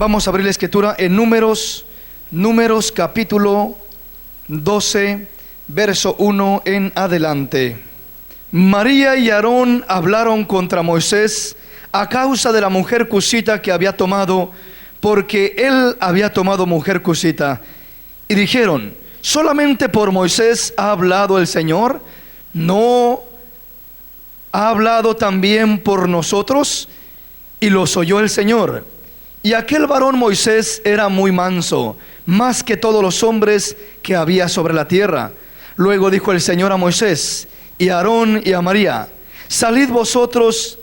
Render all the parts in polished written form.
Vamos a abrir la escritura en Números capítulo 12, verso 1 en adelante. María y Aarón hablaron contra Moisés a causa de la mujer cusita que había tomado, porque él había tomado mujer cusita. Y dijeron: ¿solamente por Moisés ha hablado el Señor? ¿No ha hablado también por nosotros? Y los oyó el Señor. Y aquel varón Moisés era muy manso, más que todos los hombres que había sobre la tierra. Luego dijo el Señor a Moisés y a Aarón y a María: salid vosotros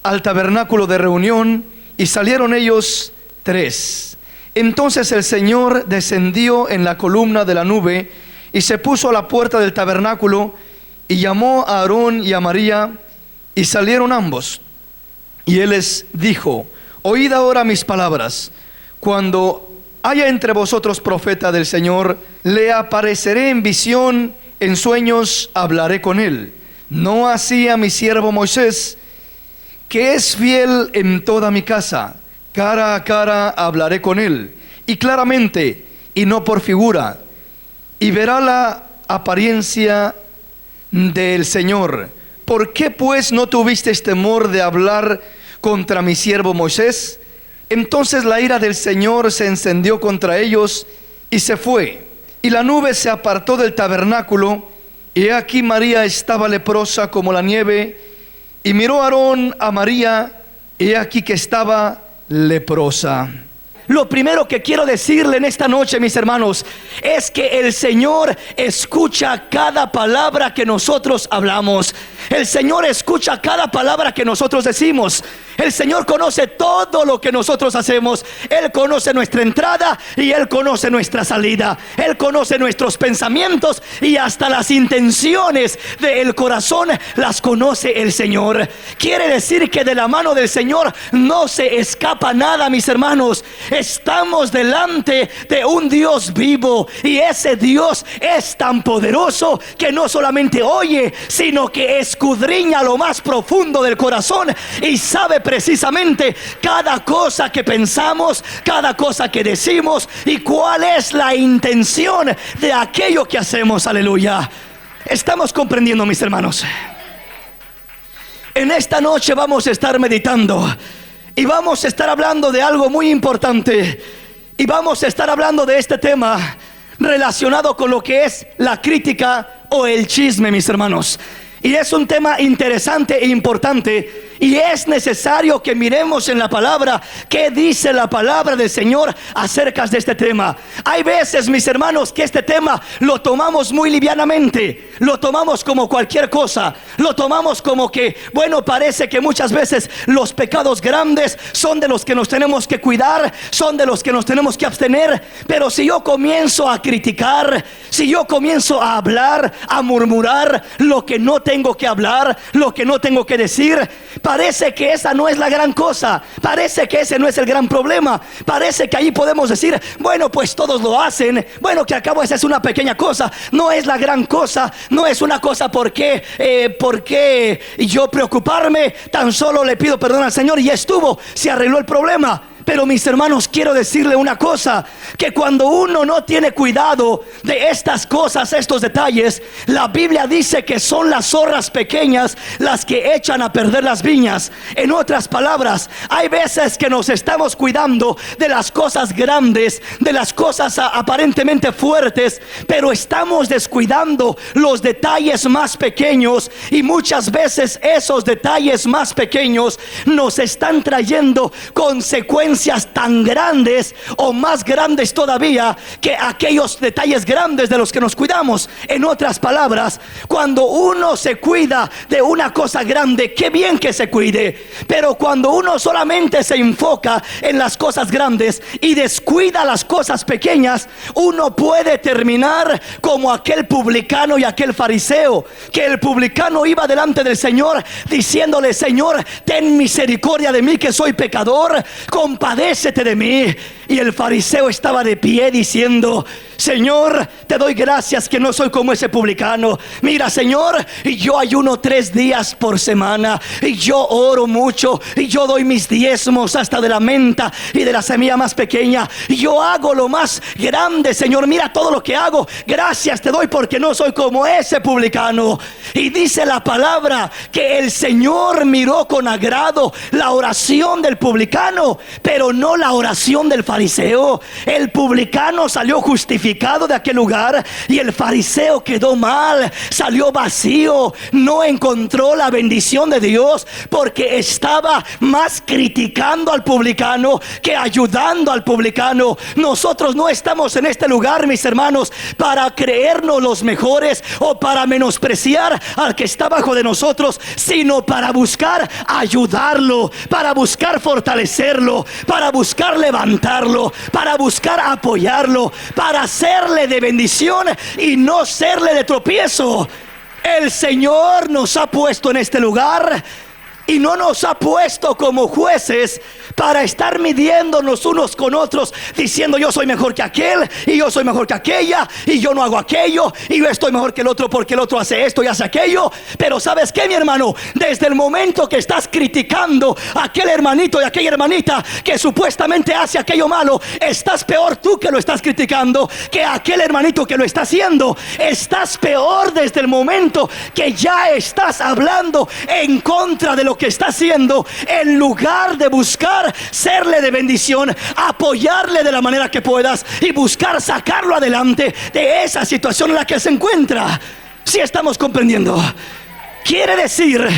al tabernáculo de reunión. Y salieron ellos 3. Entonces el Señor descendió en la columna de la nube y se puso a la puerta del tabernáculo, y llamó a Aarón y a María, y salieron ambos. Y él les dijo: oíd ahora mis palabras. Cuando haya entre vosotros profeta del Señor, le apareceré en visión, en sueños hablaré con él. No así a mi siervo Moisés, que es fiel en toda mi casa. Cara a cara hablaré con él, y claramente, y no por figura, y verá la apariencia del Señor. ¿Por qué pues no tuvisteis temor de hablar contra mi siervo Moisés? Entonces la ira del Señor se encendió contra ellos y se fue, y la nube se apartó del tabernáculo, y he aquí María estaba leprosa como la nieve. Y miró Aarón a María, y he aquí que estaba leprosa. Lo primero que quiero decirle en esta noche, mis hermanos, es que el Señor escucha cada palabra que nosotros hablamos. El Señor escucha cada palabra que nosotros decimos. El Señor conoce todo lo que nosotros hacemos. Él conoce nuestra entrada y Él conoce nuestra salida. Él conoce nuestros pensamientos y hasta las intenciones del corazón las conoce el Señor. Quiere decir que de la mano del Señor no se escapa nada, mis hermanos. Estamos delante de un Dios vivo, y ese Dios es tan poderoso que no solamente oye, sino que escudriña lo más profundo del corazón y sabe precisamente cada cosa que pensamos, cada cosa que decimos y cuál es la intención de aquello que hacemos. Aleluya. ¿Estamos comprendiendo, mis hermanos? En esta noche vamos a estar meditando y vamos a estar hablando de algo muy importante, y vamos a estar hablando de este tema relacionado con lo que es la crítica o el chisme, mis hermanos. Y es un tema interesante e importante, y es necesario que miremos en la palabra qué dice la palabra del Señor acerca de este tema. Hay veces, mis hermanos, que este tema lo tomamos muy livianamente, lo tomamos como cualquier cosa, lo tomamos como que, bueno, parece que muchas veces los pecados grandes son de los que nos tenemos que cuidar, son de los que nos tenemos que abstener. Pero si yo comienzo a criticar, si yo comienzo a hablar, a murmurar lo que no tengo que hablar, lo que no tengo que decir, parece que esa no es la gran cosa, parece que ese no es el gran problema, parece que ahí podemos decir, bueno, pues todos lo hacen, bueno, que al cabo esa es una pequeña cosa, no es la gran cosa, no es una cosa por qué yo preocuparme, tan solo le pido perdón al Señor y ya estuvo, se arregló el problema. Pero, mis hermanos, quiero decirle una cosa, que cuando uno no tiene cuidado de estas cosas, estos detalles, la Biblia dice que son las zorras pequeñas las que echan a perder las viñas. En otras palabras, hay veces que nos estamos cuidando de las cosas grandes, de las cosas aparentemente fuertes, pero estamos descuidando los detalles más pequeños, y muchas veces esos detalles más pequeños nos están trayendo consecuencias tan grandes o más grandes todavía que aquellos detalles grandes de los que nos cuidamos. En otras palabras, cuando uno se cuida de una cosa grande, qué bien que se cuide, pero cuando uno solamente se enfoca en las cosas grandes y descuida las cosas pequeñas, uno puede terminar como aquel publicano y aquel fariseo, que el publicano iba delante del Señor diciéndole: Señor, ten misericordia de mí que soy pecador. compadécete de mí. Y el fariseo estaba de pie diciendo: Señor, te doy gracias que no soy como ese publicano. Mira, Señor, yo ayuno 3 días por semana, y yo oro mucho, y yo doy mis diezmos hasta de la menta y de la semilla más pequeña. Yo hago lo más grande, Señor. Mira todo lo que hago. Gracias te doy porque no soy como ese publicano. Y dice la palabra que el Señor miró con agrado la oración del publicano, pero no la oración del fariseo. El publicano salió justificado de aquel lugar, y el fariseo quedó mal, salió vacío, no encontró la bendición de Dios, porque estaba más criticando al publicano que ayudando al publicano. Nosotros no estamos en este lugar, mis hermanos, para creernos los mejores o para menospreciar al que está bajo de nosotros, sino para buscar ayudarlo, para buscar fortalecerlo, para buscar levantarlo, para buscar apoyarlo, para serle de bendición y no serle de tropiezo. El Señor nos ha puesto en este lugar y no nos ha puesto como jueces para estar midiéndonos unos con otros, diciendo: yo soy mejor que aquel, y yo soy mejor que aquella, y yo no hago aquello, y yo estoy mejor que el otro porque el otro hace esto y hace aquello. Pero ¿sabes qué, mi hermano? Desde el momento que estás criticando a aquel hermanito y aquella hermanita que supuestamente hace aquello malo, estás peor tú que lo estás criticando que aquel hermanito que lo está haciendo. Estás peor desde el momento que ya estás hablando en contra de lo que está haciendo, en lugar de buscar serle de bendición, apoyarle de la manera que puedas y buscar sacarlo adelante de esa situación en la que se encuentra. Si estamos comprendiendo, quiere decir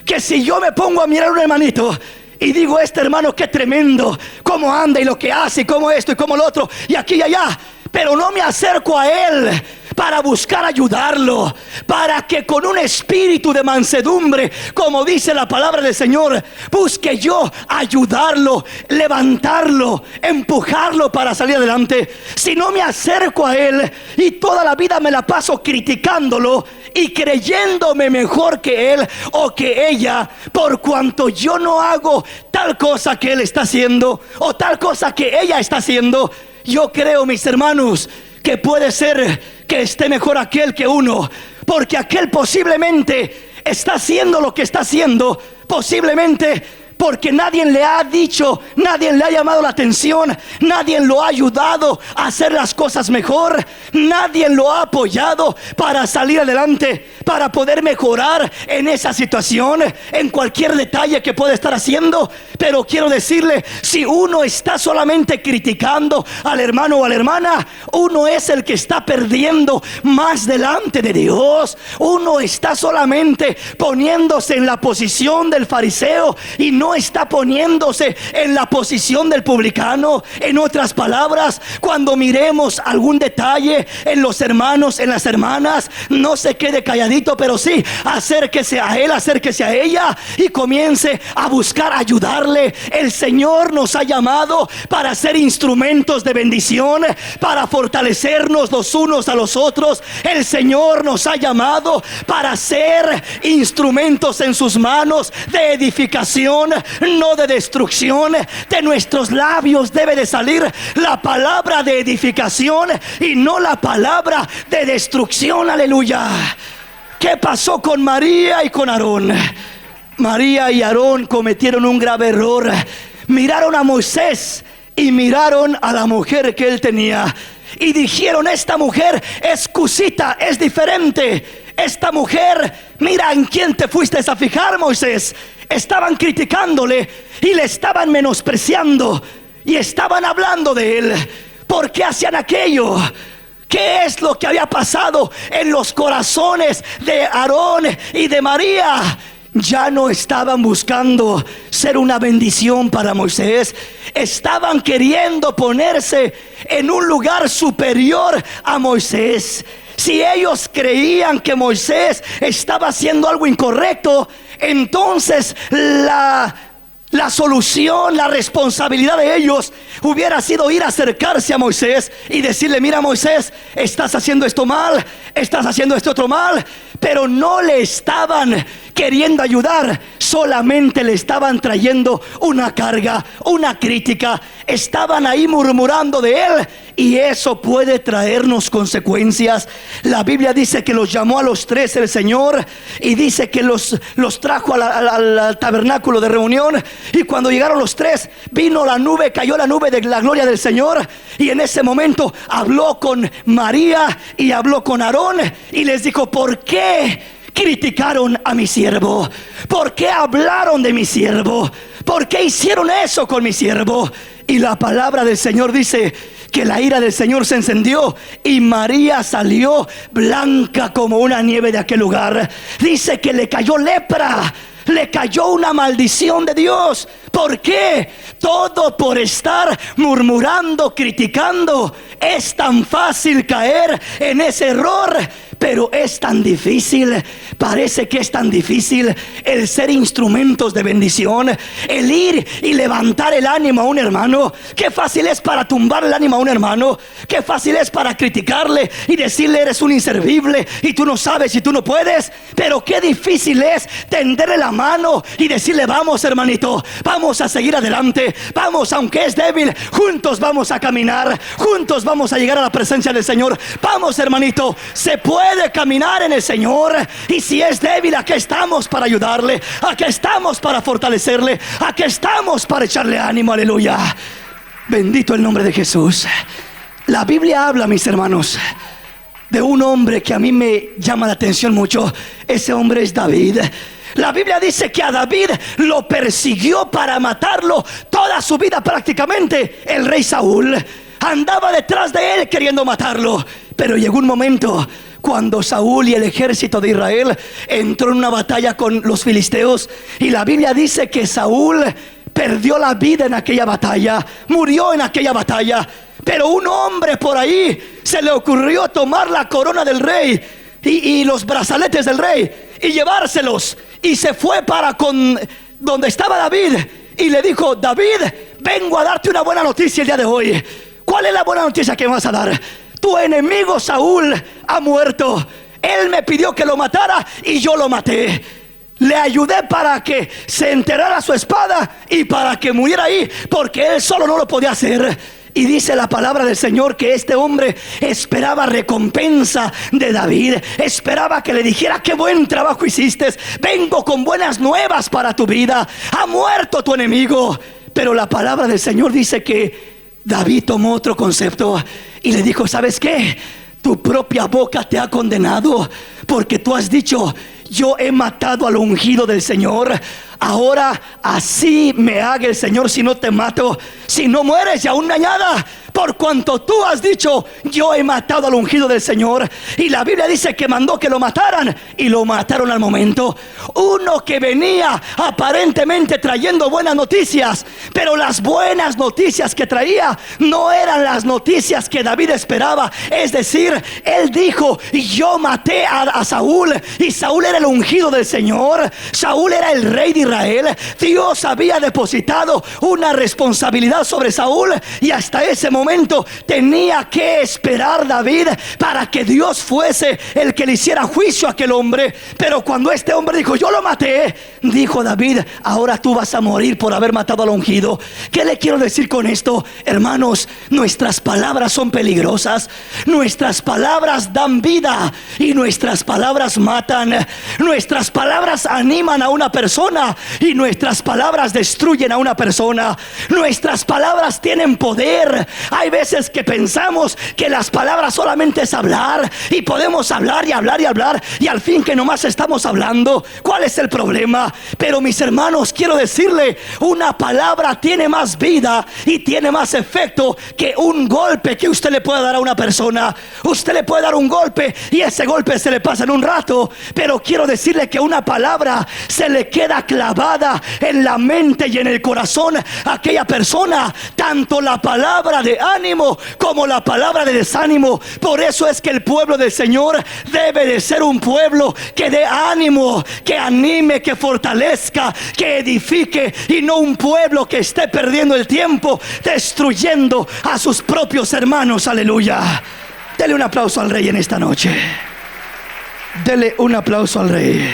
que si yo me pongo a mirar a un hermanito y digo: este hermano qué tremendo, cómo anda y lo que hace y cómo esto y cómo lo otro y aquí y allá, pero no me acerco a él para buscar ayudarlo, para que con un espíritu de mansedumbre, como dice la palabra del Señor, busque yo ayudarlo, levantarlo, empujarlo para salir adelante. Si no me acerco a él y toda la vida me la paso criticándolo y creyéndome mejor que él o que ella, por cuanto yo no hago tal cosa que él está haciendo o tal cosa que ella está haciendo, yo creo, mis hermanos, que puede ser que esté mejor aquel que uno, porque aquel posiblemente está haciendo lo que está haciendo, posiblemente porque nadie le ha dicho, nadie le ha llamado la atención, nadie lo ha ayudado a hacer las cosas mejor, nadie lo ha apoyado para salir adelante, para poder mejorar en esa situación, en cualquier detalle que pueda estar haciendo. Pero quiero decirle, si uno está solamente criticando al hermano o a la hermana, uno es el que está perdiendo más delante de Dios. Uno está solamente poniéndose en la posición del fariseo y no está poniéndose en la posición del publicano. En otras palabras, cuando miremos algún detalle en los hermanos, en las hermanas, no se quede calladito, pero sí acérquese a él, acérquese a ella y comience a buscar ayudarle. El Señor nos ha llamado para ser instrumentos de bendición, para fortalecernos los unos a los otros. El Señor nos ha llamado para ser instrumentos en sus manos de edificación, no de destrucción. De nuestros labios debe de salir la palabra de edificación y no la palabra de destrucción. Aleluya. ¿Qué pasó con María y con Aarón? María y Aarón cometieron un grave error. Miraron a Moisés y miraron a la mujer que él tenía y dijeron: esta mujer es cusita, es diferente. Esta mujer, mira en quién te fuiste a fijar, Moisés. Estaban criticándole y le estaban menospreciando y estaban hablando de él. ¿Por qué hacían aquello? ¿Qué es lo que había pasado en los corazones de Aarón y de María? Ya no estaban buscando ser una bendición para Moisés. Estaban queriendo ponerse en un lugar superior a Moisés. Si ellos creían que Moisés estaba haciendo algo incorrecto, entonces la solución, la responsabilidad de ellos hubiera sido ir a acercarse a Moisés y decirle: mira, Moisés, estás haciendo esto mal, estás haciendo esto otro mal. pero no le estaban queriendo ayudar, solamente le estaban trayendo una carga, una crítica. Estaban ahí murmurando de él, y eso puede traernos consecuencias. La Biblia dice que los llamó a los tres el Señor, y dice que los trajo al tabernáculo de reunión. Y cuando llegaron los tres, vino la nube, cayó la nube de la gloria del Señor, y en ese momento habló con María y habló con Aarón, y les dijo: ¿por qué criticaron a mi siervo? ¿Por qué hablaron de mi siervo? ¿Por qué hicieron eso con mi siervo? Y la palabra del Señor dice que la ira del Señor se encendió, y María salió blanca como una nieve de aquel lugar. Dice que le cayó lepra, le cayó una maldición de Dios. ¿Por qué? Todo por estar murmurando, criticando. Es tan fácil caer en ese error, pero es tan difícil, parece que es tan difícil el ser instrumentos de bendición, el ir y levantar el ánimo a un hermano. Qué fácil es para tumbar el ánimo a un hermano, qué fácil es para criticarle y decirle: eres un inservible y tú no sabes y tú no puedes. Pero qué difícil es tenderle la mano y decirle: vamos, hermanito, vamos a seguir adelante, vamos, aunque es débil, juntos vamos a caminar, juntos vamos a llegar a la presencia del Señor. Vamos, hermanito, se puede caminar en el Señor, y si es débil, aquí estamos para ayudarle, aquí estamos para fortalecerle, aquí estamos para echarle ánimo. Aleluya, bendito el nombre de Jesús. La Biblia habla, mis hermanos, de un hombre que a mí me llama la atención mucho. Ese hombre es David. La Biblia dice que a David lo persiguió para matarlo toda su vida prácticamente. El rey Saúl andaba detrás de él queriendo matarlo, pero llegó un momento cuando Saúl y el ejército de Israel entró en una batalla con los filisteos, y la Biblia dice que Saúl perdió la vida en aquella batalla, murió en aquella batalla. Pero un hombre por ahí se le ocurrió tomar la corona del rey y los brazaletes del rey y llevárselos, y se fue para con donde estaba David y le dijo: David, vengo a darte una buena noticia el día de hoy. ¿Cuál es la buena noticia que me vas a dar? Tu enemigo Saúl ha muerto. Él me pidió que lo matara y yo lo maté. Le ayudé para que se enterrara su espada y para que muriera ahí, porque él solo no lo podía hacer. Y dice la palabra del Señor que este hombre esperaba recompensa de David, esperaba que le dijera: qué buen trabajo hiciste, vengo con buenas nuevas para tu vida, ha muerto tu enemigo. Pero la palabra del Señor dice que David tomó otro concepto y le dijo: ¿sabes qué? Tu propia boca te ha condenado, porque tú has dicho: yo he matado al ungido del Señor. Ahora así me haga el Señor si no te mato, si no mueres y aún me añada, por cuanto tú has dicho: yo he matado al ungido del Señor. Y la Biblia dice que mandó que lo mataran, y lo mataron al momento. Uno que venía aparentemente trayendo buenas noticias, pero las buenas noticias que traía no eran las noticias que David esperaba. Es decir, él dijo: yo maté a Saúl, y Saúl era el ungido del Señor, Saúl era el rey de Israel. Dios había depositado una responsabilidad sobre Saúl, y hasta ese momento tenía que esperar David para que Dios fuese el que le hiciera juicio a aquel hombre. Pero cuando este hombre dijo: yo lo maté, dijo David: ahora tú vas a morir por haber matado al ungido. ¿Qué le quiero decir con esto, hermanos? Nuestras palabras son peligrosas, nuestras palabras dan vida y nuestras palabras matan. Nuestras palabras animan a una persona y nuestras palabras destruyen a una persona. Nuestras palabras tienen poder. Hay veces que pensamos que las palabras solamente es hablar, y podemos hablar y hablar y hablar, y al fin que nomás estamos hablando. ¿Cuál es el problema? Pero mis hermanos, quiero decirle, una palabra tiene más vida y tiene más efecto que un golpe que usted le pueda dar a una persona. Usted le puede dar un golpe y ese golpe se le pasa en un rato, pero quiero decirle que una palabra se le queda clavada en la mente y en el corazón a aquella persona, tanto la palabra de ánimo como la palabra de desánimo. Por eso es que el pueblo del Señor debe de ser un pueblo que dé ánimo, que anime, que fortalezca, que edifique, y no un pueblo que esté perdiendo el tiempo destruyendo a sus propios hermanos. Aleluya. Dele un aplauso al Rey en esta noche. Dele un aplauso al Rey.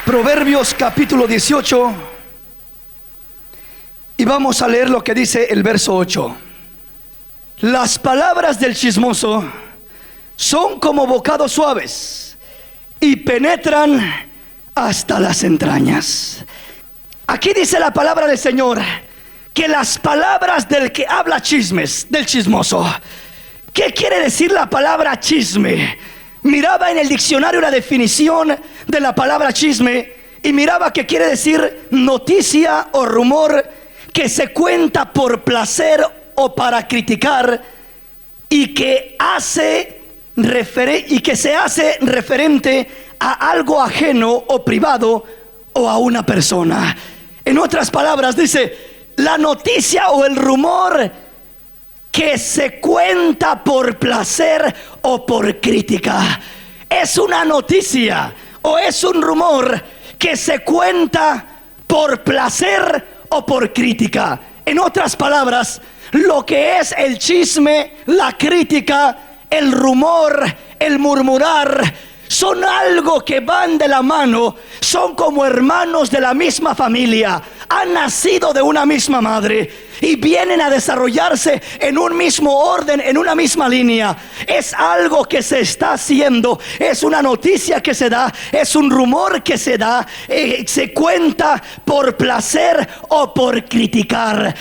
Proverbios capítulo 18. Y vamos a leer lo que dice el verso 8. Las palabras del chismoso son como bocados suaves y penetran hasta las entrañas. Aquí dice la palabra del Señor que las palabras del que habla chismes, del chismoso. ¿Qué quiere decir la palabra chisme? Miraba en el diccionario la definición de la palabra chisme y miraba que quiere decir noticia o rumor que se cuenta por placer o para criticar y que se hace referente a algo ajeno o privado o a una persona. En otras palabras dice, la noticia o el rumor que se cuenta por placer o por crítica. Es una noticia o es un rumor que se cuenta por placer o por crítica. En otras palabras, lo que es el chisme, la crítica, el rumor, el murmurar, son algo que van de la mano, son como hermanos de la misma familia, han nacido de una misma madre y vienen a desarrollarse en un mismo orden, en una misma línea. Es algo que se está haciendo, es una noticia que se da, es un rumor que se da, se cuenta por placer o por criticar,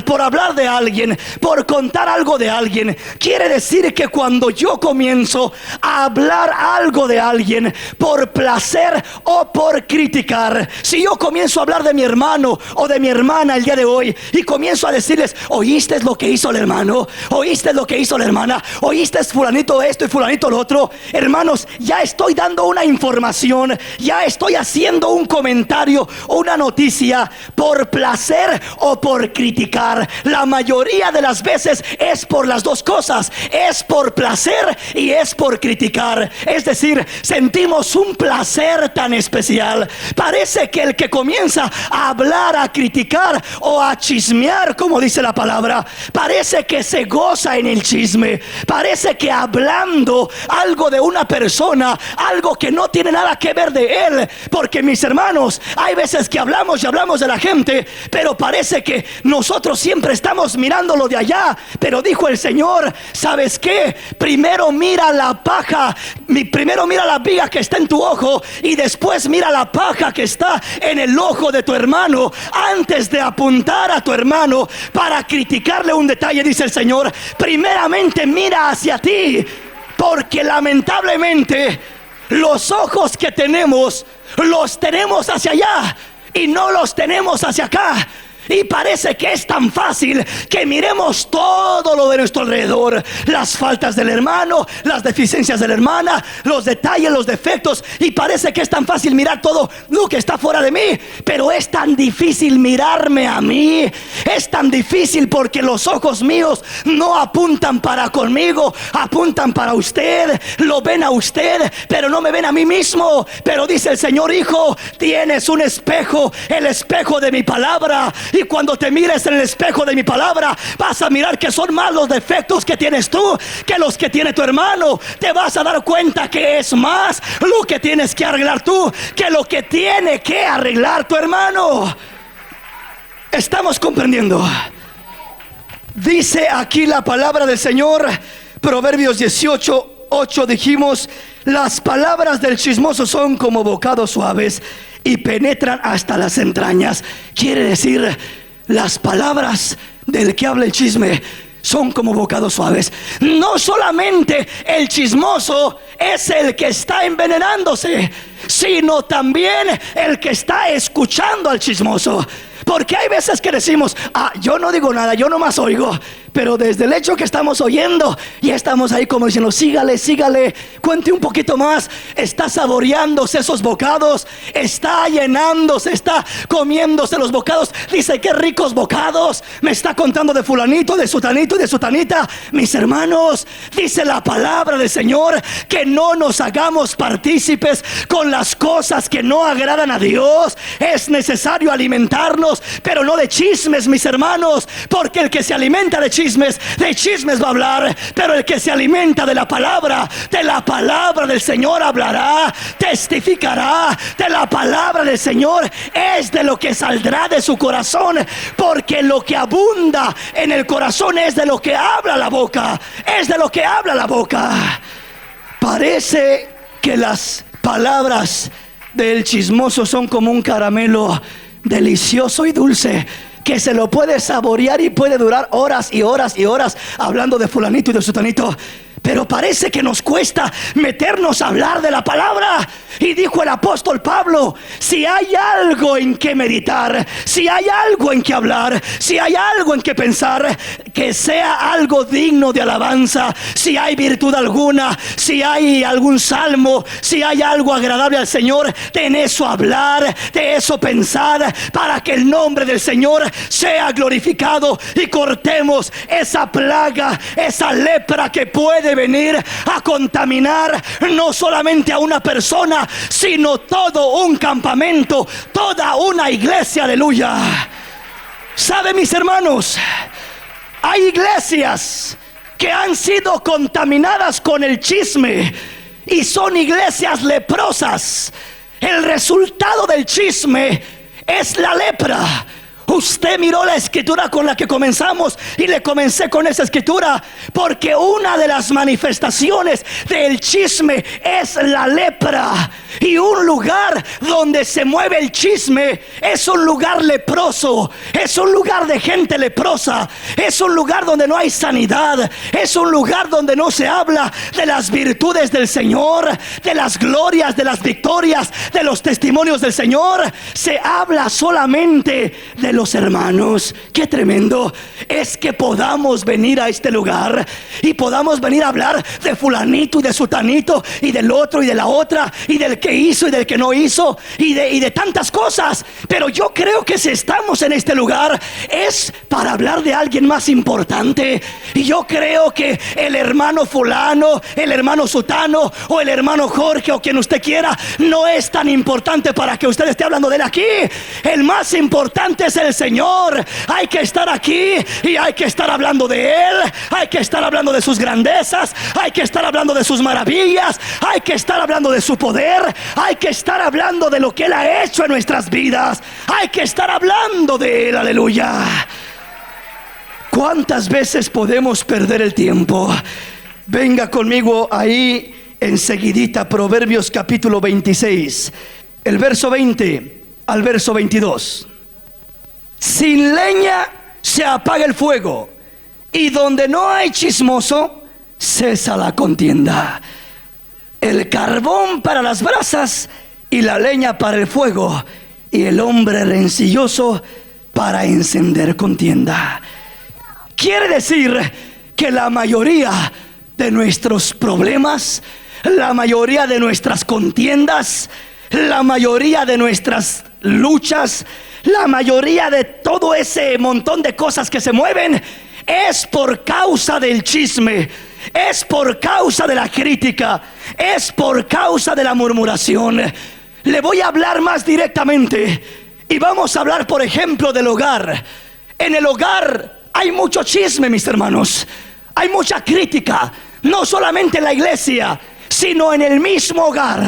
por hablar de alguien, por contar algo de alguien. Quiere decir que cuando yo comienzo a hablar algo de alguien por placer o por criticar, si yo comienzo a hablar de mi hermano o de mi hermana el día de hoy y comienzo a decirles, ¿oíste lo que hizo el hermano? ¿Oíste lo que hizo la hermana? ¿Oíste fulanito esto y fulanito lo otro? Hermanos, ya estoy dando una información, ya estoy haciendo un comentario o una noticia por placer o por criticar. La mayoría de las veces es por las dos cosas, es por placer y es por criticar. Es decir, sentimos un placer tan especial. Parece que el que comienza a hablar, a criticar o a chismear, como dice la palabra, parece que se goza en el chisme. Parece que hablando algo de una persona, algo que no tiene nada que ver de él. Porque mis hermanos, hay veces que hablamos y hablamos de la gente, pero parece que nosotros siempre estamos mirando lo de allá. Pero dijo el Señor, ¿sabes qué? Primero mira la paja, primero mira la viga que está en tu ojo y después mira la paja que está en el ojo de tu hermano, antes de apuntar a tu hermano para criticarle un detalle. Dice el Señor, primeramente mira hacia ti, porque lamentablemente los ojos que tenemos los tenemos hacia allá y no los tenemos hacia acá. Y parece que es tan fácil que miremos todo lo de nuestro alrededor, las faltas del hermano, las deficiencias de la hermana, los detalles, los defectos. Y parece que es tan fácil mirar todo lo que está fuera de mí, pero es tan difícil mirarme a mí. Es tan difícil porque los ojos míos no apuntan para conmigo, apuntan para usted. Lo ven a usted, pero no me ven a mí mismo. Pero dice el Señor, hijo, tienes un espejo, el espejo de mi palabra. Y cuando te mires en el espejo de mi palabra, vas a mirar que son más los defectos que tienes tú que los que tiene tu hermano. Te vas a dar cuenta que es más lo que tienes que arreglar tú que lo que tiene que arreglar tu hermano. ¿Estamos comprendiendo? Dice aquí la palabra del Señor, Proverbios 18:8, dijimos, las palabras del chismoso son como bocados suaves y penetran hasta las entrañas. Quiere decir, las palabras del que habla el chisme son como bocados suaves. No solamente el chismoso es el que está envenenándose, sino también el que está escuchando al chismoso. Porque hay veces que decimos, yo no digo nada, yo nomás oigo. Pero desde el hecho que estamos oyendo, ya estamos ahí como diciendo, sígale, cuente un poquito más. Está saboreándose esos bocados, está llenándose, está comiéndose los bocados. Dice, qué ricos bocados. Me está contando de fulanito, de sutanito y de sutanita. Mis hermanos, dice la palabra del Señor que no nos hagamos partícipes con las cosas que no agradan a Dios. Es necesario alimentarnos alimentarnos, pero no de chismes, mis hermanos, porque el que se alimenta de chismes va a hablar, pero el que se alimenta de la palabra del Señor hablará, testificará. De la palabra del Señor es de lo que saldrá de su corazón, porque lo que abunda en el corazón es de lo que habla la boca, es de lo que habla la boca. Parece que las palabras del chismoso son como un caramelo delicioso y dulce, que se lo puede saborear y puede durar horas y horas y horas hablando de fulanito y de sutanito. Pero parece que nos cuesta meternos a hablar de la palabra. Y dijo el apóstol Pablo: si hay algo en que meditar, si hay algo en que hablar, si hay algo en que pensar, que sea algo digno de alabanza, si hay virtud alguna, si hay algún salmo, si hay algo agradable al Señor, de en eso hablar, de eso pensar, para que el nombre del Señor sea glorificado y cortemos esa plaga, esa lepra que puede venir a contaminar no solamente a una persona, sino todo un campamento, toda una iglesia. Aleluya. ¿Sabe, mis hermanos? Hay iglesias que han sido contaminadas con el chisme y son iglesias leprosas. El resultado del chisme es la lepra. Usted miró la escritura con la que comenzamos, y le comencé con esa escritura porque una de las manifestaciones del chisme es la lepra. Y un lugar donde se mueve el chisme es un lugar leproso, es un lugar de gente leprosa, es un lugar donde no hay sanidad, es un lugar donde no se habla de las virtudes del Señor, de las glorias, de las victorias, de los testimonios del Señor. Se habla solamente de los hermanos. Qué tremendo es que podamos venir a este lugar y podamos venir a hablar de fulanito y de sutanito y del otro y de la otra y del que hizo y del que no hizo y de tantas cosas. Pero yo creo que si estamos en este lugar es para hablar de alguien más importante. Y yo creo que el hermano fulano, el hermano sutano o el hermano Jorge o quien usted quiera no es tan importante para que usted esté hablando de él aquí. El más importante es el Señor. Hay que estar aquí y hay que estar hablando de Él. Hay que estar hablando de sus grandezas. Hay que estar hablando de sus maravillas. Hay que estar hablando de su poder. Hay que estar hablando de lo que Él ha hecho en nuestras vidas. Hay que estar hablando de Él. Aleluya. ¿Cuántas veces podemos perder el tiempo? Venga conmigo ahí enseguidita, Proverbios capítulo 26, el verso 20 al verso 22. Sin leña se apaga el fuego, y donde no hay chismoso cesa la contienda. El carbón para las brasas y la leña para el fuego, y el hombre rencilloso para encender contienda. Quiere decir que la mayoría de nuestros problemas, la mayoría de nuestras contiendas, la mayoría de nuestras luchas, la mayoría de todo ese montón de cosas que se mueven es por causa del chisme, es por causa de la crítica, es por causa de la murmuración. Le voy a hablar más directamente y vamos a hablar, por ejemplo, del hogar. En el hogar hay mucho chisme, mis hermanos. Hay mucha crítica, no solamente en la iglesia, sino en el mismo hogar.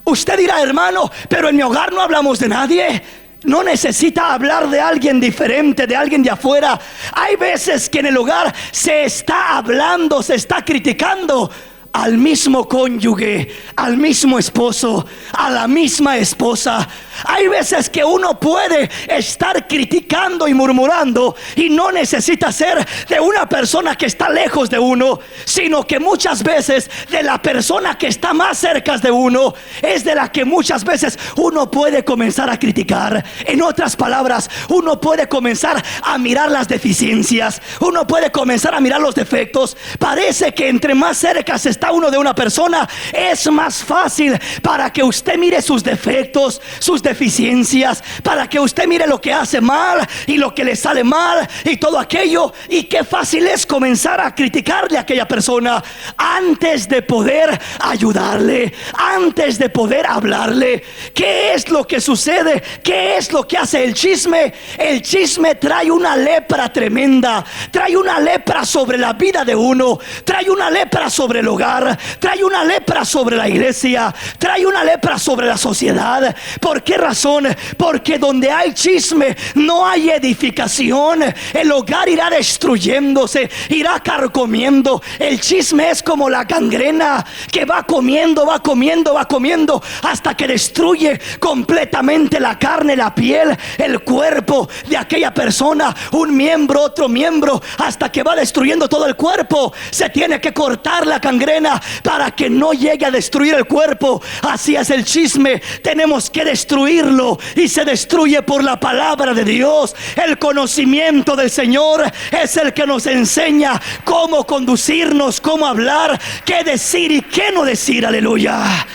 Usted dirá: hermano, pero en mi hogar no hablamos de nadie. No necesita hablar de alguien diferente, de alguien de afuera. Hay veces que en el hogar se está hablando, se está criticando al mismo cónyuge, al mismo esposo, a la misma esposa. Hay veces que uno puede estar criticando y murmurando y no necesita ser de una persona que está lejos de uno, sino que muchas veces de la persona que está más cerca de uno es de la que muchas veces uno puede comenzar a criticar. En otras palabras, uno puede comenzar a mirar las deficiencias, uno puede comenzar a mirar los defectos. Parece que entre más cerca se está uno de una persona, es más fácil para que usted mire sus defectos, sus deficiencias, para que usted mire lo que hace mal y lo que le sale mal y todo aquello. Y qué fácil es comenzar a criticarle a aquella persona antes de poder ayudarle, antes de poder hablarle. ¿Qué es lo que sucede? ¿Qué es lo que hace el chisme? El chisme trae una lepra tremenda, trae una lepra sobre la vida de uno, trae una lepra sobre el hogar, trae una lepra sobre la iglesia, trae una lepra sobre la sociedad. ¿Por qué razón? Porque donde hay chisme no hay edificación. El hogar irá destruyéndose, irá carcomiendo. El chisme es como la gangrena que va comiendo, va comiendo, va comiendo, hasta que destruye completamente la carne, la piel, el cuerpo de aquella persona, un miembro, otro miembro, hasta que va destruyendo todo el cuerpo. Se tiene que cortar la gangrena para que no llegue a destruir el cuerpo. Así es el chisme, tenemos que destruirlo, y se destruye por la palabra de Dios. El conocimiento del Señor es el que nos enseña cómo conducirnos, cómo hablar, qué decir y qué no decir. Aleluya.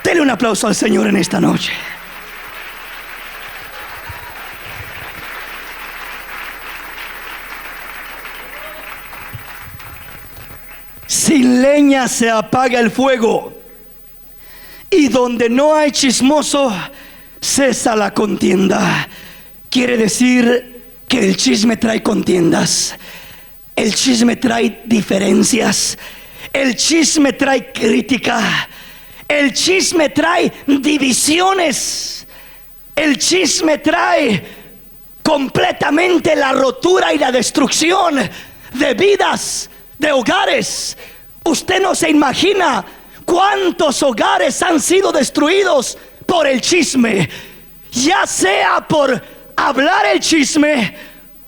Dele un aplauso al Señor en esta noche. Sin leña se apaga el fuego, y donde no hay chismoso cesa la contienda. Quiere decir que el chisme trae contiendas, el chisme trae diferencias, el chisme trae crítica, el chisme trae divisiones, el chisme trae completamente la rotura y la destrucción de vidas, de hogares. Usted no se imagina cuántos hogares han sido destruidos por el chisme, ya sea por hablar el chisme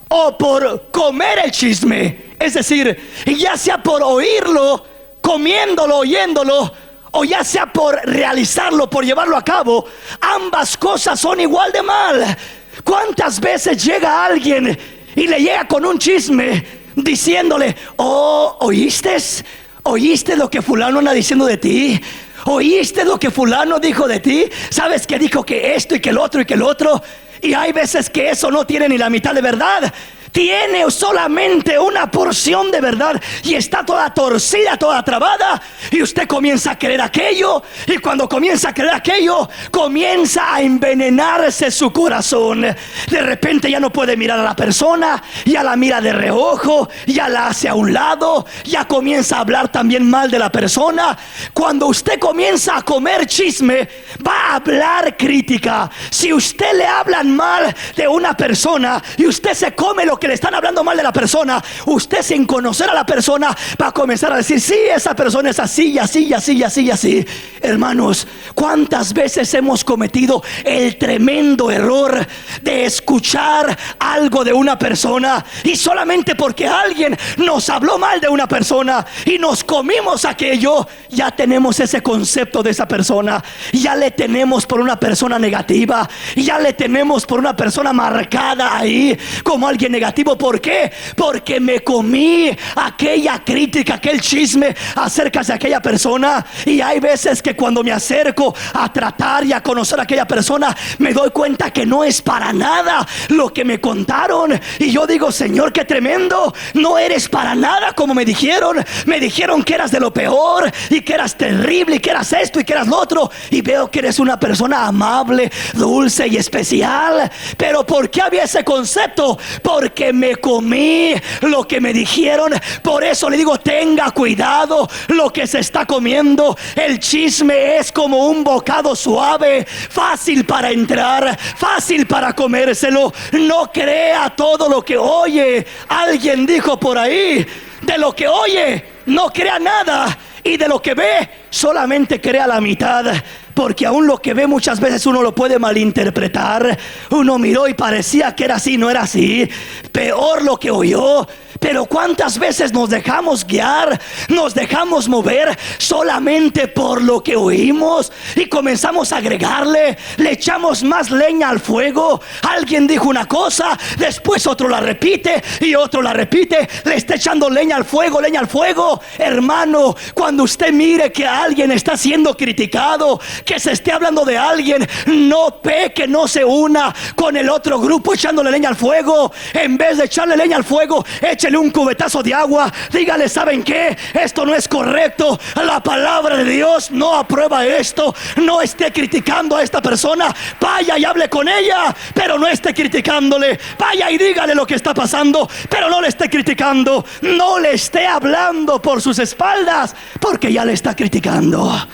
o por comer el chisme. Es decir, ya sea por oírlo, comiéndolo, oyéndolo, o ya sea por realizarlo, por llevarlo a cabo. Ambas cosas son igual de mal. ¿Cuántas veces llega alguien y le llega con un chisme diciéndole: oh, ¿oíste lo que fulano anda diciendo de ti? ¿Oíste lo que fulano dijo de ti? ¿Sabes que dijo que esto y que el otro y que el otro? Y hay veces que eso no tiene ni la mitad de verdad. Tiene solamente una porción de verdad y está toda torcida, toda trabada. Y usted comienza a creer aquello, y cuando comienza a creer aquello, comienza a envenenarse su corazón. De repente ya no puede mirar a la persona, ya la mira de reojo, ya la hace a un lado, ya comienza a hablar también mal de la persona. Cuando usted comienza a comer chisme, va a hablar crítica. Si usted le hablan mal de una persona y usted se come lo que le están hablando mal de la persona, usted, sin conocer a la persona, va a comenzar a decir: sí, esa persona es así y así y así y así y así. Hermanos, ¿cuántas veces hemos cometido el tremendo error de escuchar algo de una persona, y solamente porque alguien nos habló mal de una persona y nos comimos aquello, ya tenemos ese concepto de esa persona, ya le tenemos por una persona negativa, ya le tenemos por una persona marcada ahí como alguien negativo? ¿Por qué? Porque me comí aquella crítica, aquel chisme acerca de aquella persona. Y hay veces que cuando me acerco a tratar y a conocer a aquella persona, me doy cuenta que no es para nada lo que me contaron. Y yo digo: Señor, qué tremendo, no eres para nada como me dijeron. Me dijeron que eras de lo peor, y que eras terrible, y que eras esto y que eras lo otro. Y veo que eres una persona amable, dulce y especial. Pero ¿por qué había ese concepto? Porque me comí lo que me dijeron. Por eso le digo: tenga cuidado lo que se está comiendo. El chisme es como un bocado suave, fácil para entrar, fácil para comérselo. No crea todo lo que oye. Alguien dijo por ahí: de lo que oye no crea nada, y de lo que ve solamente crea la mitad. Porque aún lo que ve muchas veces uno lo puede malinterpretar. Uno miró y parecía que era así, no era así. Peor lo que oyó. Pero cuántas veces nos dejamos guiar, nos dejamos mover solamente por lo que oímos, y comenzamos a agregarle, le echamos más leña al fuego. Alguien dijo una cosa, después otro la repite y otro la repite, le está echando leña al fuego, leña al fuego. Hermano, cuando usted mire que alguien está siendo criticado, que se esté hablando de alguien, no peque, no se una con el otro grupo echándole leña al fuego. En vez de echarle leña al fuego, échele un cubetazo de agua. Dígale, ¿saben qué? Esto no es correcto. La palabra de Dios no aprueba esto. No esté criticando a esta persona. Vaya y hable con ella, pero no esté criticándole. Vaya y dígale lo que está pasando, pero no le esté criticando. No le esté hablando por sus espaldas, porque ya le está criticando.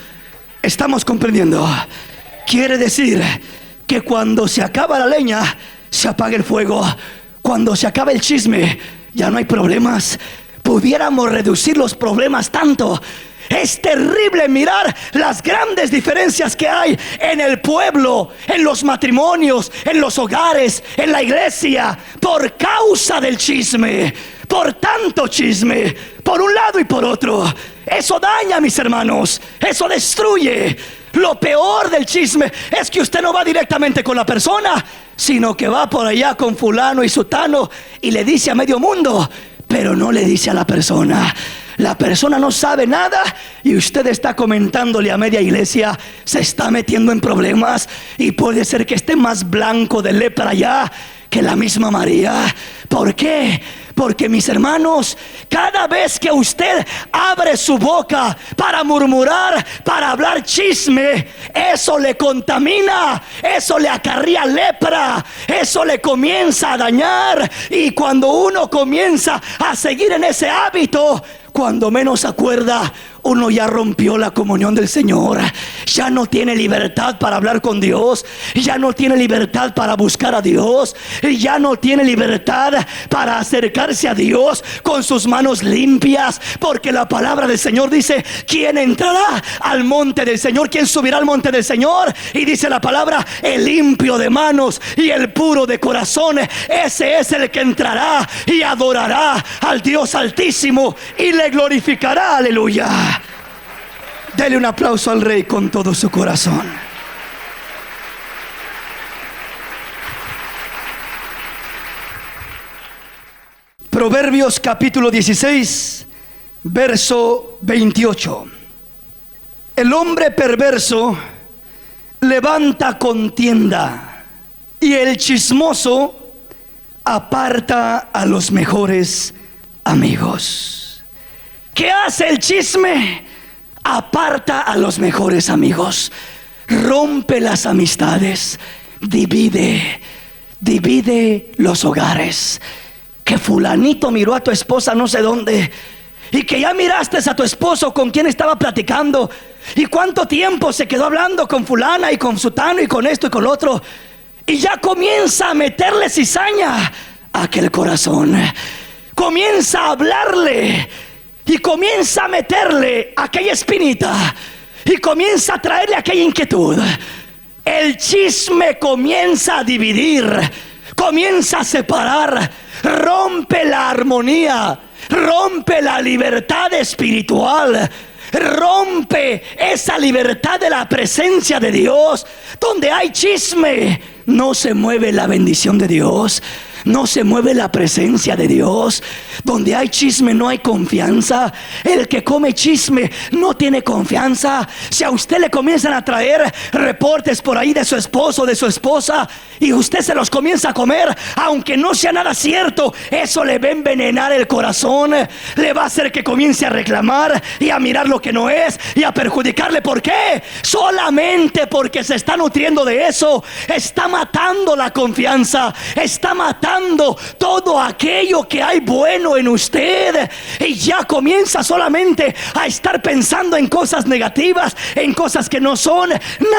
¿Estamos comprendiendo? Quiere decir que cuando se acaba la leña, se apaga el fuego. Cuando se acaba el chisme, ya no hay problemas. Pudiéramos reducir los problemas tanto. Es terrible mirar las grandes diferencias que hay en el pueblo, en los matrimonios, en los hogares, en la iglesia, por causa del chisme, por tanto chisme, por un lado y por otro. Eso daña, mis hermanos, eso destruye. Lo peor del chisme es que usted no va directamente con la persona, sino que va por allá con fulano y sutano y le dice a medio mundo, pero no le dice a la persona. La persona no sabe nada y usted está comentándole a media iglesia. Se está metiendo en problemas y puede ser que esté más blanco de lepra ya que la misma María. ¿Por qué? Porque, mis hermanos, cada vez que usted abre su boca para murmurar, para hablar chisme, eso le contamina, eso le acarrea lepra, eso le comienza a dañar. Y cuando uno comienza a seguir en ese hábito, cuando menos se acuerda, uno ya rompió la comunión del Señor. Ya no tiene libertad para hablar con Dios. Ya no tiene libertad para buscar a Dios. Ya no tiene libertad para acercarse a Dios con sus manos limpias. Porque la palabra del Señor dice: ¿quién entrará al monte del Señor? ¿Quién subirá al monte del Señor? Y dice la palabra: el limpio de manos y el puro de corazón. Ese es el que entrará y adorará al Dios Altísimo y le glorificará. Aleluya. Dele un aplauso al Rey con todo su corazón. Proverbios capítulo 16, verso 28. El hombre perverso levanta contienda y el chismoso aparta a los mejores amigos. ¿Qué hace el chisme? Aparta a los mejores amigos, rompe las amistades, divide los hogares. Que fulanito miró a tu esposa no sé dónde, y que ya miraste a tu esposo con quien estaba platicando, y cuánto tiempo se quedó hablando con fulana y con sutano y con esto y con lo otro, y ya comienza a meterle cizaña a aquel corazón. Comienza a hablarle y comienza a meterle aquella espinita y comienza a traerle aquella inquietud. El chisme comienza a dividir, comienza a separar, rompe la armonía, rompe la libertad espiritual, rompe esa libertad de la presencia de Dios. Donde hay chisme, no se mueve la bendición de Dios, no se mueve la presencia de Dios. Donde hay chisme no hay confianza. El que come chisme no tiene confianza. Si a usted le comienzan a traer reportes por ahí de su esposo o de su esposa, y usted se los comienza a comer, aunque no sea nada cierto, eso le va a envenenar el corazón. Le va a hacer que comience a reclamar y a mirar lo que no es y a perjudicarle. ¿Por qué? Solamente porque se está nutriendo de eso. Está matando la confianza, está matando todo aquello que hay bueno en usted, y ya comienza solamente a estar pensando en cosas negativas, en cosas que no son.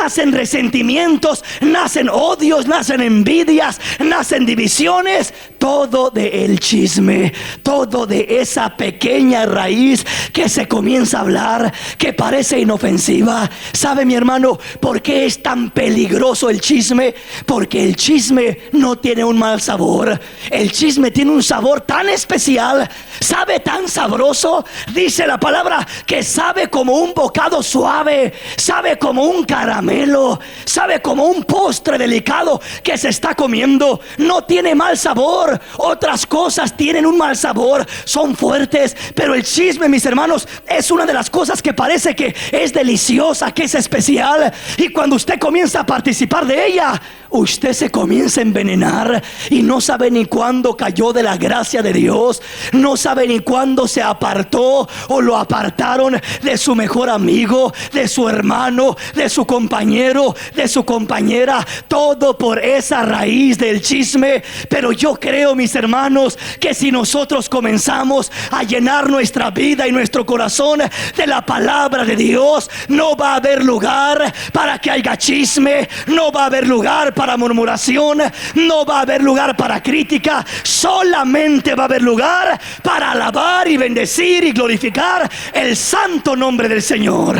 Nacen resentimientos, nacen odios, nacen envidias, nacen divisiones. Todo de el chisme, todo de esa pequeña raíz que se comienza a hablar, que parece inofensiva. ¿Sabe, mi hermano, por qué es tan peligroso el chisme? Porque el chisme no tiene un mal sabor. sabor. El chisme tiene un sabor tan especial, sabe tan sabroso. Dice la palabra que sabe como un bocado suave, sabe como un caramelo, sabe como un postre delicado que se está comiendo. No tiene mal sabor. Otras cosas tienen un mal sabor, son fuertes, pero el chisme, mis hermanos, es una de las cosas que parece que es deliciosa, que es especial. Y cuando usted comienza a participar de ella, usted se comienza a envenenar y no sabe ni cuándo cayó de la gracia de Dios, no sabe ni cuándo se apartó o lo apartaron de su mejor amigo, de su hermano, de su compañero, de su compañera, todo por esa raíz del chisme. Pero yo creo, mis hermanos, que si nosotros comenzamos a llenar nuestra vida y nuestro corazón de la palabra de Dios, no va a haber lugar para que haya chisme, no va a haber lugar para murmuración, no va a haber lugar para crítica, solamente va a haber lugar para alabar y bendecir y glorificar el santo nombre del Señor.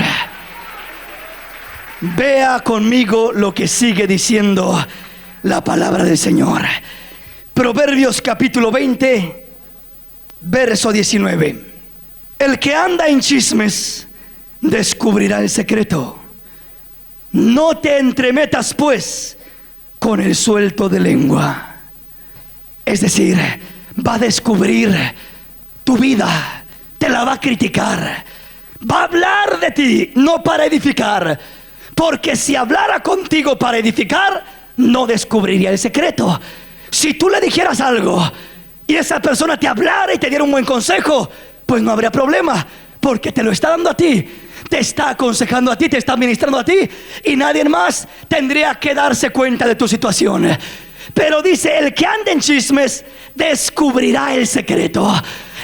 Vea conmigo lo que sigue diciendo la palabra del Señor. Proverbios capítulo 20, verso 19. El que anda en chismes descubrirá el secreto. No te entremetas pues con el suelto de lengua. Es decir, va a descubrir tu vida, te la va a criticar, va a hablar de ti, no para edificar, porque si hablara contigo para edificar, no descubriría el secreto. Si tú le dijeras algo y esa persona te hablara y te diera un buen consejo, pues no habría problema, porque te lo está dando a ti, te está aconsejando a ti, te está ministrando a ti, y nadie más tendría que darse cuenta de tu situación. Pero dice, el que anda en chismes descubrirá el secreto,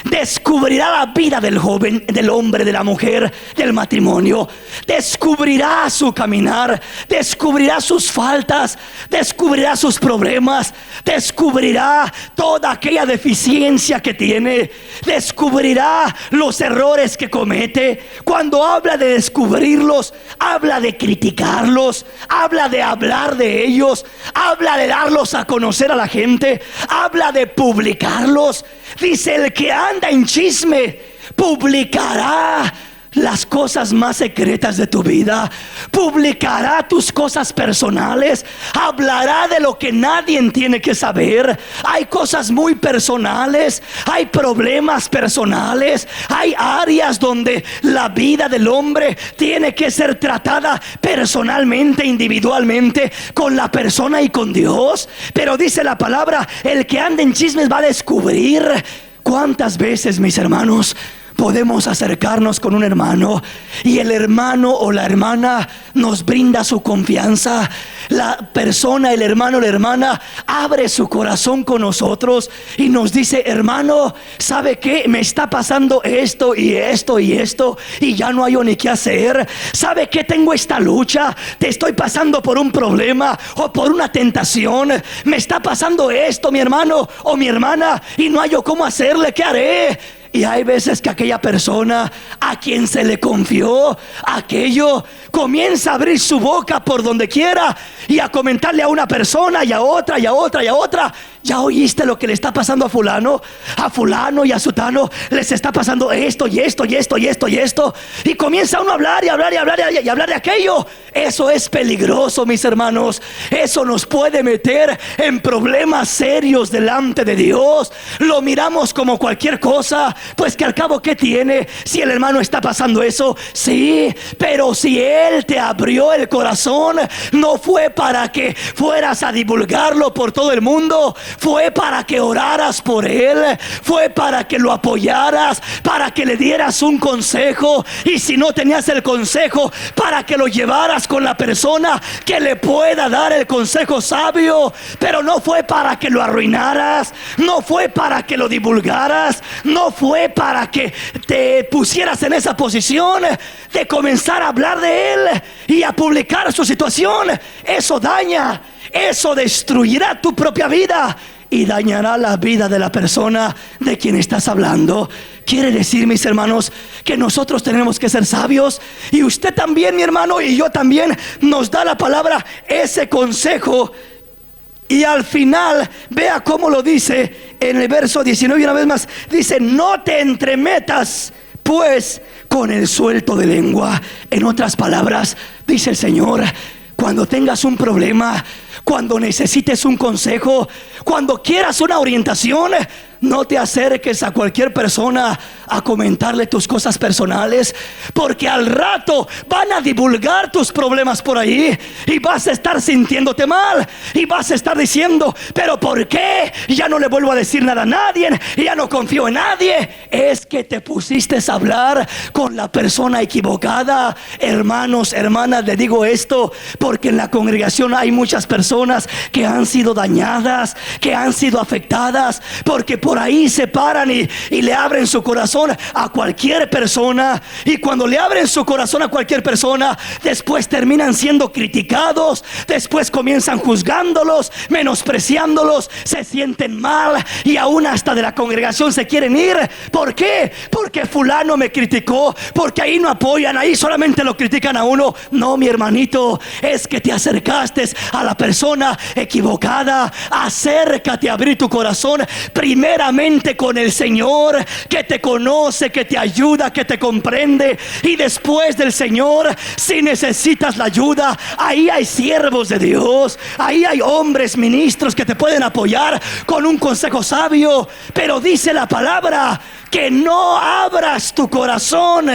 descubrirá la vida del joven, del hombre, de la mujer, del matrimonio, descubrirá su caminar, descubrirá sus faltas, descubrirá sus problemas, descubrirá toda aquella deficiencia que tiene, descubrirá los errores que comete. Cuando habla de descubrirlos, habla de criticarlos, habla de hablar de ellos, habla de darlos a conocer a la gente, habla de publicarlos. Dice, el que anda en chisme publicará las cosas más secretas de tu vida, publicará tus cosas personales, hablará de lo que nadie tiene que saber. Hay cosas muy personales, hay problemas personales, hay áreas donde la vida del hombre tiene que ser tratada personalmente, individualmente, con la persona y con Dios. Pero dice la palabra, el que anda en chismes va a descubrir. ¿Cuántas veces, mis hermanos, podemos acercarnos con un hermano y el hermano o la hermana nos brinda su confianza? La persona, el hermano o la hermana abre su corazón con nosotros y nos dice, hermano, ¿sabe qué? Me está pasando esto y esto y esto y ya no hay ni qué hacer. ¿Sabe qué? Tengo esta lucha, te estoy pasando por un problema o por una tentación. Me está pasando esto, mi hermano o mi hermana, y no hay yo cómo hacerle. ¿Qué haré? Y hay veces que aquella persona a quien se le confió aquello comienza a abrir su boca por donde quiera y a comentarle a una persona y a otra y a otra y a otra. ¿Ya oíste lo que le está pasando a fulano y a sutano? Les está pasando esto y esto y esto y esto y esto. Y comienza uno a hablar y hablar y hablar y hablar de aquello. Eso es peligroso, mis hermanos. Eso nos puede meter en problemas serios delante de Dios. Lo miramos como cualquier cosa, pues que al cabo, ¿qué tiene? Si el hermano está pasando eso, sí, pero si él te abrió el corazón, no fue para que fueras a divulgarlo por todo el mundo, fue para que oraras por él, fue para que lo apoyaras, para que le dieras un consejo, y si no tenías el consejo, para que lo llevaras con la persona que le pueda dar el consejo sabio. Pero no fue para que lo arruinaras, no fue para que lo divulgaras, no fue para que te pusieras en esa posición de comenzar a hablar de él y a publicar su situación. Eso daña, eso destruirá tu propia vida y dañará la vida de la persona de quien estás hablando. Quiere decir, mis hermanos, que nosotros tenemos que ser sabios, y usted también, mi hermano, y yo también, nos da la palabra ese consejo Y al final, vea cómo lo dice en el verso 19 y una vez más, dice: no te entremetas pues con el suelto de lengua. En otras palabras, dice el Señor, cuando tengas un problema, cuando necesites un consejo, cuando quieras una orientación, no te acerques a cualquier persona a comentarle tus cosas personales, porque al rato van a divulgar tus problemas por ahí y vas a estar sintiéndote mal y vas a estar diciendo: pero ¿por qué? Ya no le vuelvo a decir nada a nadie, ya no confío en nadie. Es que te pusiste a hablar con la persona equivocada. Hermanos, hermanas, le digo esto porque en la congregación hay muchas personas que han sido dañadas, que han sido afectadas, porque por ahí se paran y le abren su corazón a cualquier persona. Y cuando le abren su corazón a cualquier persona, después terminan siendo criticados, después comienzan juzgándolos, menospreciándolos, se sienten mal y aún hasta de la congregación se quieren ir. ¿Por qué? Porque fulano me criticó, porque ahí no apoyan, ahí solamente lo critican a uno. No, mi hermanito, es que te acercaste a la persona equivocada. Acércate a abrir tu corazón primeramente con el Señor, que te conoce, que te ayuda, que te comprende. Y después del Señor, si necesitas la ayuda, ahí hay siervos de Dios, ahí hay hombres, ministros que te pueden apoyar con un consejo sabio. Pero dice la palabra que no abras tu corazón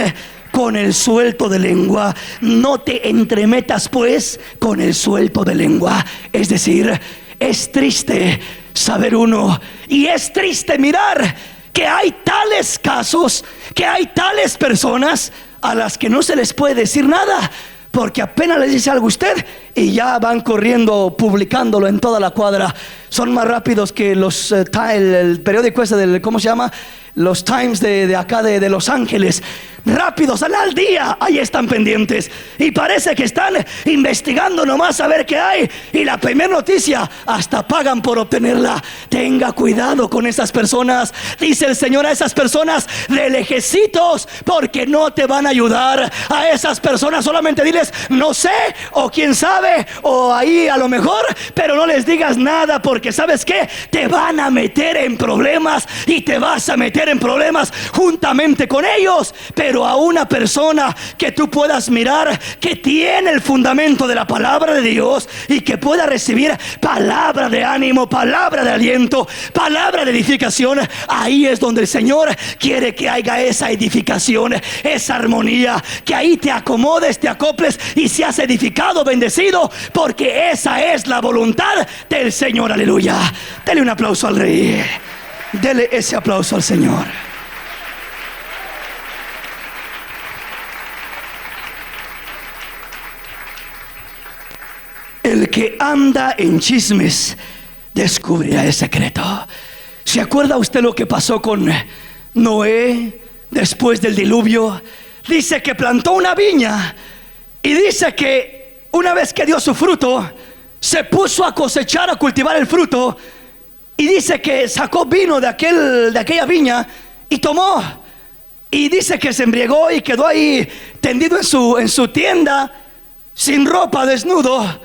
con el suelto de lengua. No te entremetas pues con el suelto de lengua. Es decir, es triste saber uno, y es triste mirar que hay tales casos, que hay tales personas a las que no se les puede decir nada, porque apenas les dice algo a usted y ya van corriendo publicándolo en toda la cuadra. Son más rápidos que el periódico ese del, ¿cómo se llama? Los Times de acá de Los Ángeles. Rápidos, al día, ahí están pendientes. Y parece que están investigando nomás a ver qué hay. Y la primera noticia, hasta pagan por obtenerla. Tenga cuidado con esas personas. Dice el Señor a esas personas de lejecitos, porque no te van a ayudar. A esas personas solamente diles: no sé, o quién sabe, o ahí a lo mejor. Pero no les digas nada, porque ¿sabes qué? Te van a meter en problemas y te vas a meter en problemas juntamente con ellos. Pero a una persona que tú puedas mirar, que tiene el fundamento de la palabra de Dios y que pueda recibir palabra de ánimo, palabra de aliento, palabra de edificación, ahí es donde el Señor quiere que haya esa edificación, esa armonía, que ahí te acomodes, te acoples y seas edificado, bendecido, porque esa es la voluntad del Señor. Aleluya. Dele un aplauso al Rey. Dele ese aplauso al Señor. El que anda en chismes descubrirá el secreto. ¿Se acuerda usted lo que pasó con Noé después del diluvio? Dice que plantó una viña y dice que una vez que dio su fruto, se puso a cosechar, a cultivar el fruto. Y dice que sacó vino de aquella viña y tomó. Y dice que se embriagó y quedó ahí tendido en su tienda, sin ropa, desnudo.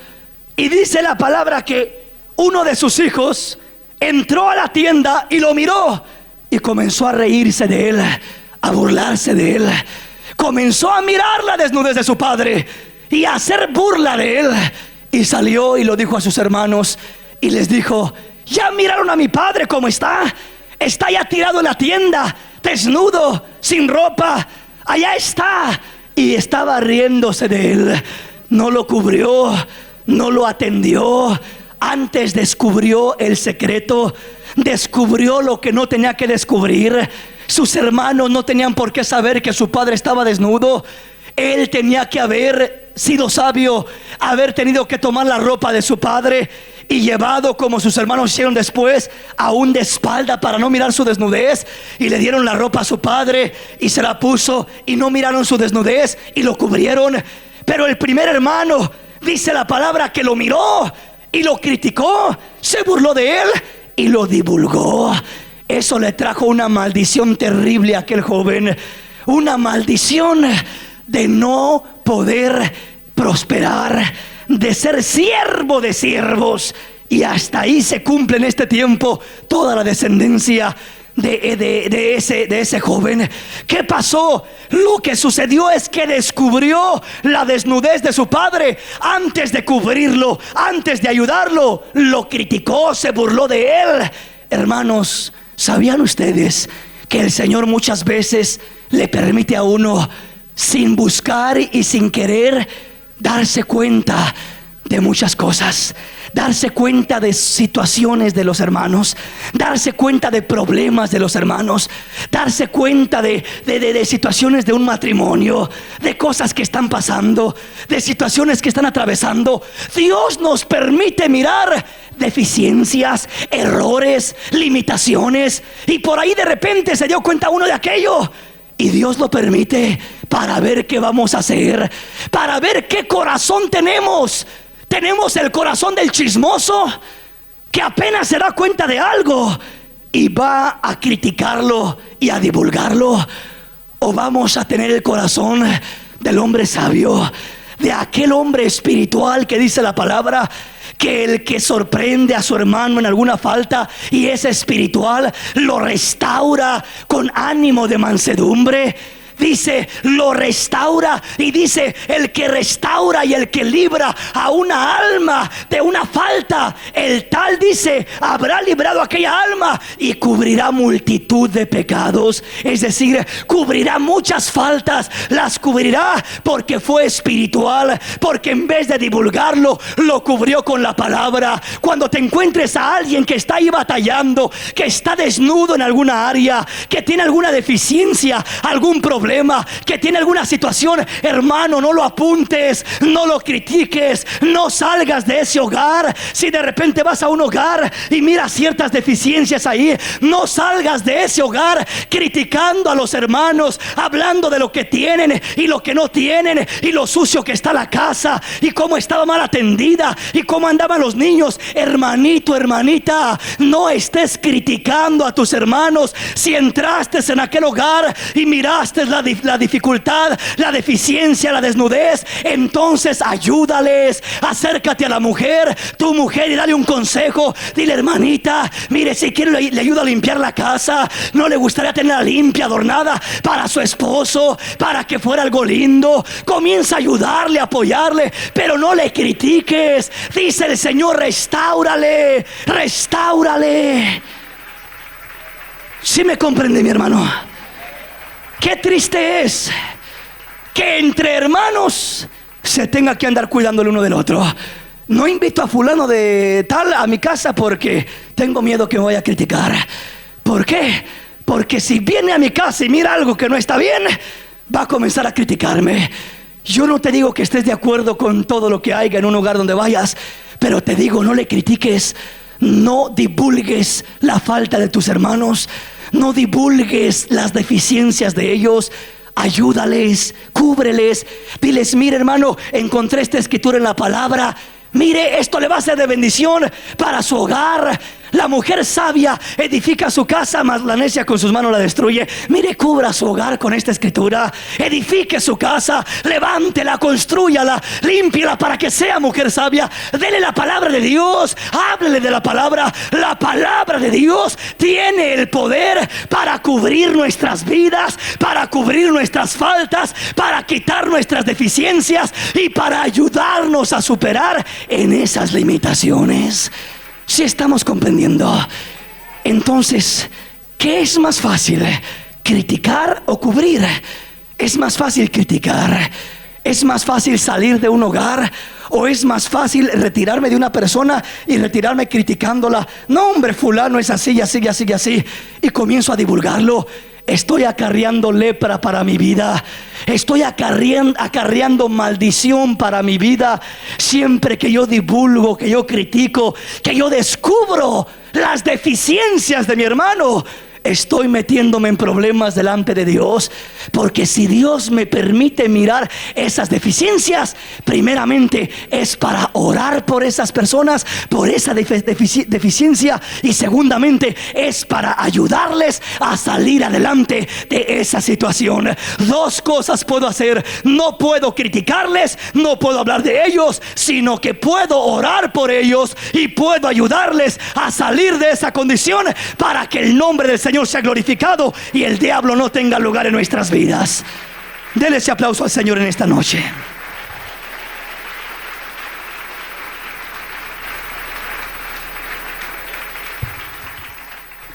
Y dice la palabra que uno de sus hijos entró a la tienda y lo miró y comenzó a reírse de él, a burlarse de él. Comenzó a mirar la desnudez de su padre y a hacer burla de él. Y salió y lo dijo a sus hermanos y les dijo: ¿ya miraron a mi padre cómo está? Está ya tirado en la tienda, desnudo, sin ropa. Allá está. Y estaba riéndose de él. No lo cubrió, no lo atendió. Antes descubrió el secreto, descubrió lo que no tenía que descubrir. Sus hermanos no tenían por qué saber que su padre estaba desnudo. Él tenía que haber sido sabio, haber tenido que tomar la ropa de su padre y llevado, como sus hermanos hicieron después, aún de espalda para no mirar su desnudez. Y le dieron la ropa a su padre y se la puso y no miraron su desnudez y lo cubrieron. Pero el primer hermano, dice la palabra, que lo miró y lo criticó, se burló de él y lo divulgó. Eso le trajo una maldición terrible a aquel joven. Una maldición de no poder prosperar, de ser siervo de siervos Y hasta ahí se cumple en este tiempo toda la descendencia de ese joven. ¿Qué pasó? Lo que sucedió es que descubrió la desnudez de su padre. Antes de cubrirlo, antes de ayudarlo, lo criticó, se burló de él. Hermanos, ¿sabían ustedes que el Señor muchas veces le permite a uno, sin buscar y sin querer, darse cuenta de muchas cosas? Darse cuenta de situaciones de los hermanos, darse cuenta de problemas de los hermanos, darse cuenta de situaciones de un matrimonio, de cosas que están pasando, de situaciones que están atravesando. Dios nos permite mirar deficiencias, errores, limitaciones, y por ahí de repente se dio cuenta uno de aquello. Y Dios lo permite para ver qué vamos a hacer, para ver qué corazón tenemos. Tenemos el corazón del chismoso, que apenas se da cuenta de algo y va a criticarlo y a divulgarlo. O vamos a tener el corazón del hombre sabio, de aquel hombre espiritual que dice la palabra, que el que sorprende a su hermano en alguna falta y es espiritual, lo restaura con ánimo de mansedumbre. Dice, lo restaura, y dice, el que restaura y el que libra a una alma de una falta, el tal, dice, habrá librado aquella alma y cubrirá multitud de pecados. Es decir, cubrirá muchas faltas, las cubrirá porque fue espiritual, porque en vez de divulgarlo, lo cubrió con la palabra. Cuando te encuentres a alguien que está ahí batallando, que está desnudo en alguna área, que tiene alguna deficiencia, algún problema, que tiene alguna situación, hermano, no lo apuntes, no lo critiques, no salgas de ese hogar. Si de repente vas a un hogar y miras ciertas deficiencias ahí, no salgas de ese hogar criticando a los hermanos, hablando de lo que tienen y lo que no tienen, y lo sucio que está la casa, y cómo estaba mal atendida, y cómo andaban los niños. Hermanito, hermanita, no estés criticando a tus hermanos. Si entraste en aquel hogar y miraste la dificultad, la deficiencia, la desnudez, entonces ayúdales. Acércate a la mujer, tu mujer, y dale un consejo. Dile, hermanita, mire, si quiere le ayuda a limpiar la casa. No le gustaría tenerla limpia, adornada para su esposo, para que fuera algo lindo. Comienza a ayudarle, a apoyarle, pero no le critiques. Dice el Señor, restáurale, restáurale. ¿Sí me comprende, mi hermano? Qué triste es que entre hermanos se tenga que andar cuidando el uno del otro. No invito a fulano de tal a mi casa porque tengo miedo que me vaya a criticar. ¿Por qué? Porque si viene a mi casa y mira algo que no está bien, va a comenzar a criticarme. Yo no te digo que estés de acuerdo con todo lo que haya en un lugar donde vayas, pero te digo, no le critiques, no divulgues la falta de tus hermanos, no divulgues las deficiencias de ellos. Ayúdales, cúbreles. Diles, mire, hermano, encontré esta escritura en la palabra. Mire, esto le va a ser de bendición para su hogar. La mujer sabia edifica su casa, mas la necia con sus manos la destruye. Mire, cubra su hogar con esta escritura. Edifique su casa, levántela, construyala, límpiela para que sea mujer sabia. Dele la palabra de Dios, háblele de la palabra. La palabra de Dios tiene el poder para cubrir nuestras vidas, para cubrir nuestras faltas, para quitar nuestras deficiencias y para ayudarnos a superar en esas limitaciones. Si estamos comprendiendo, entonces, ¿qué es más fácil? ¿Criticar o cubrir? Es más fácil criticar. ¿Es más fácil salir de un hogar? ¿O es más fácil retirarme de una persona y retirarme criticándola? No, hombre, fulano es así, así, así, así, y comienzo a divulgarlo. Estoy acarreando lepra para mi vida. Estoy acarreando maldición para mi vida. Siempre que yo divulgo, que yo critico, que yo descubro las deficiencias de mi hermano, estoy metiéndome en problemas delante de Dios, porque si Dios me permite mirar esas deficiencias, primeramente es para orar por esas personas, por esa deficiencia, y segundamente es para ayudarles a salir adelante de esa situación. Dos cosas puedo hacer: no puedo criticarles, no puedo hablar de ellos, sino que puedo orar por ellos y puedo ayudarles a salir de esa condición, para que el nombre del Señor sea glorificado y el diablo no tenga lugar en nuestras vidas. Dele ese aplauso al Señor en esta noche.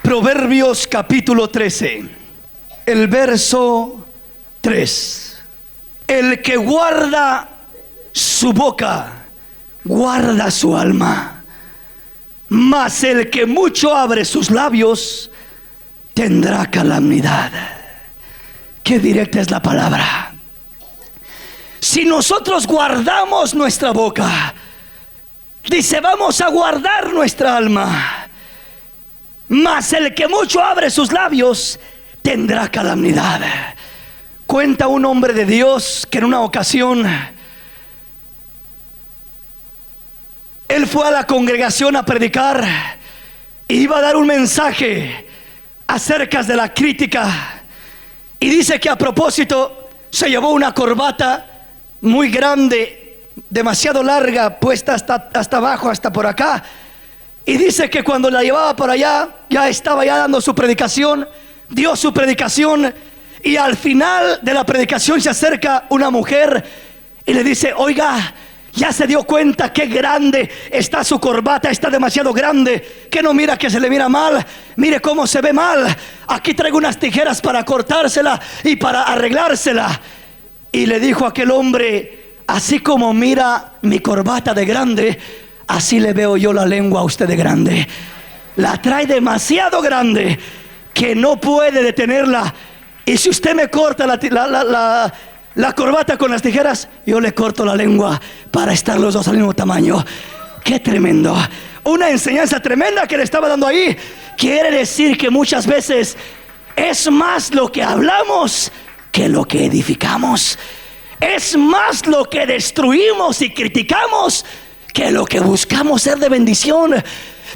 Proverbios capítulo 13, el verso 3. El que guarda su boca, guarda su alma, mas el que mucho abre sus labios tendrá calamidad. Qué directa es la palabra. Si nosotros guardamos nuestra boca, dice, vamos a guardar nuestra alma, mas el que mucho abre sus labios tendrá calamidad. Cuenta un hombre de Dios que en una ocasión él fue a la congregación a predicar e iba a dar un mensaje acerca de la crítica, y dice que a propósito se llevó una corbata muy grande, demasiado larga, puesta hasta abajo, hasta por acá, y dice que cuando la llevaba por allá, ya estaba ya dando su predicación, dio su predicación, y al final de la predicación se acerca una mujer y le dice, oiga, ya se dio cuenta qué grande está su corbata, está demasiado grande, que no mira que se le mira mal, mire cómo se ve mal, aquí traigo unas tijeras para cortársela y para arreglársela. Y le dijo aquel hombre, así como mira mi corbata de grande, así le veo yo la lengua a usted de grande. La trae demasiado grande que no puede detenerla, y si usted me corta la corbata con las tijeras, yo le corto la lengua para estar los dos al mismo tamaño. Qué tremendo, una enseñanza tremenda que le estaba dando ahí. Quiere decir que muchas veces es más lo que hablamos que lo que edificamos. Es más lo que destruimos y criticamos que lo que buscamos ser de bendición.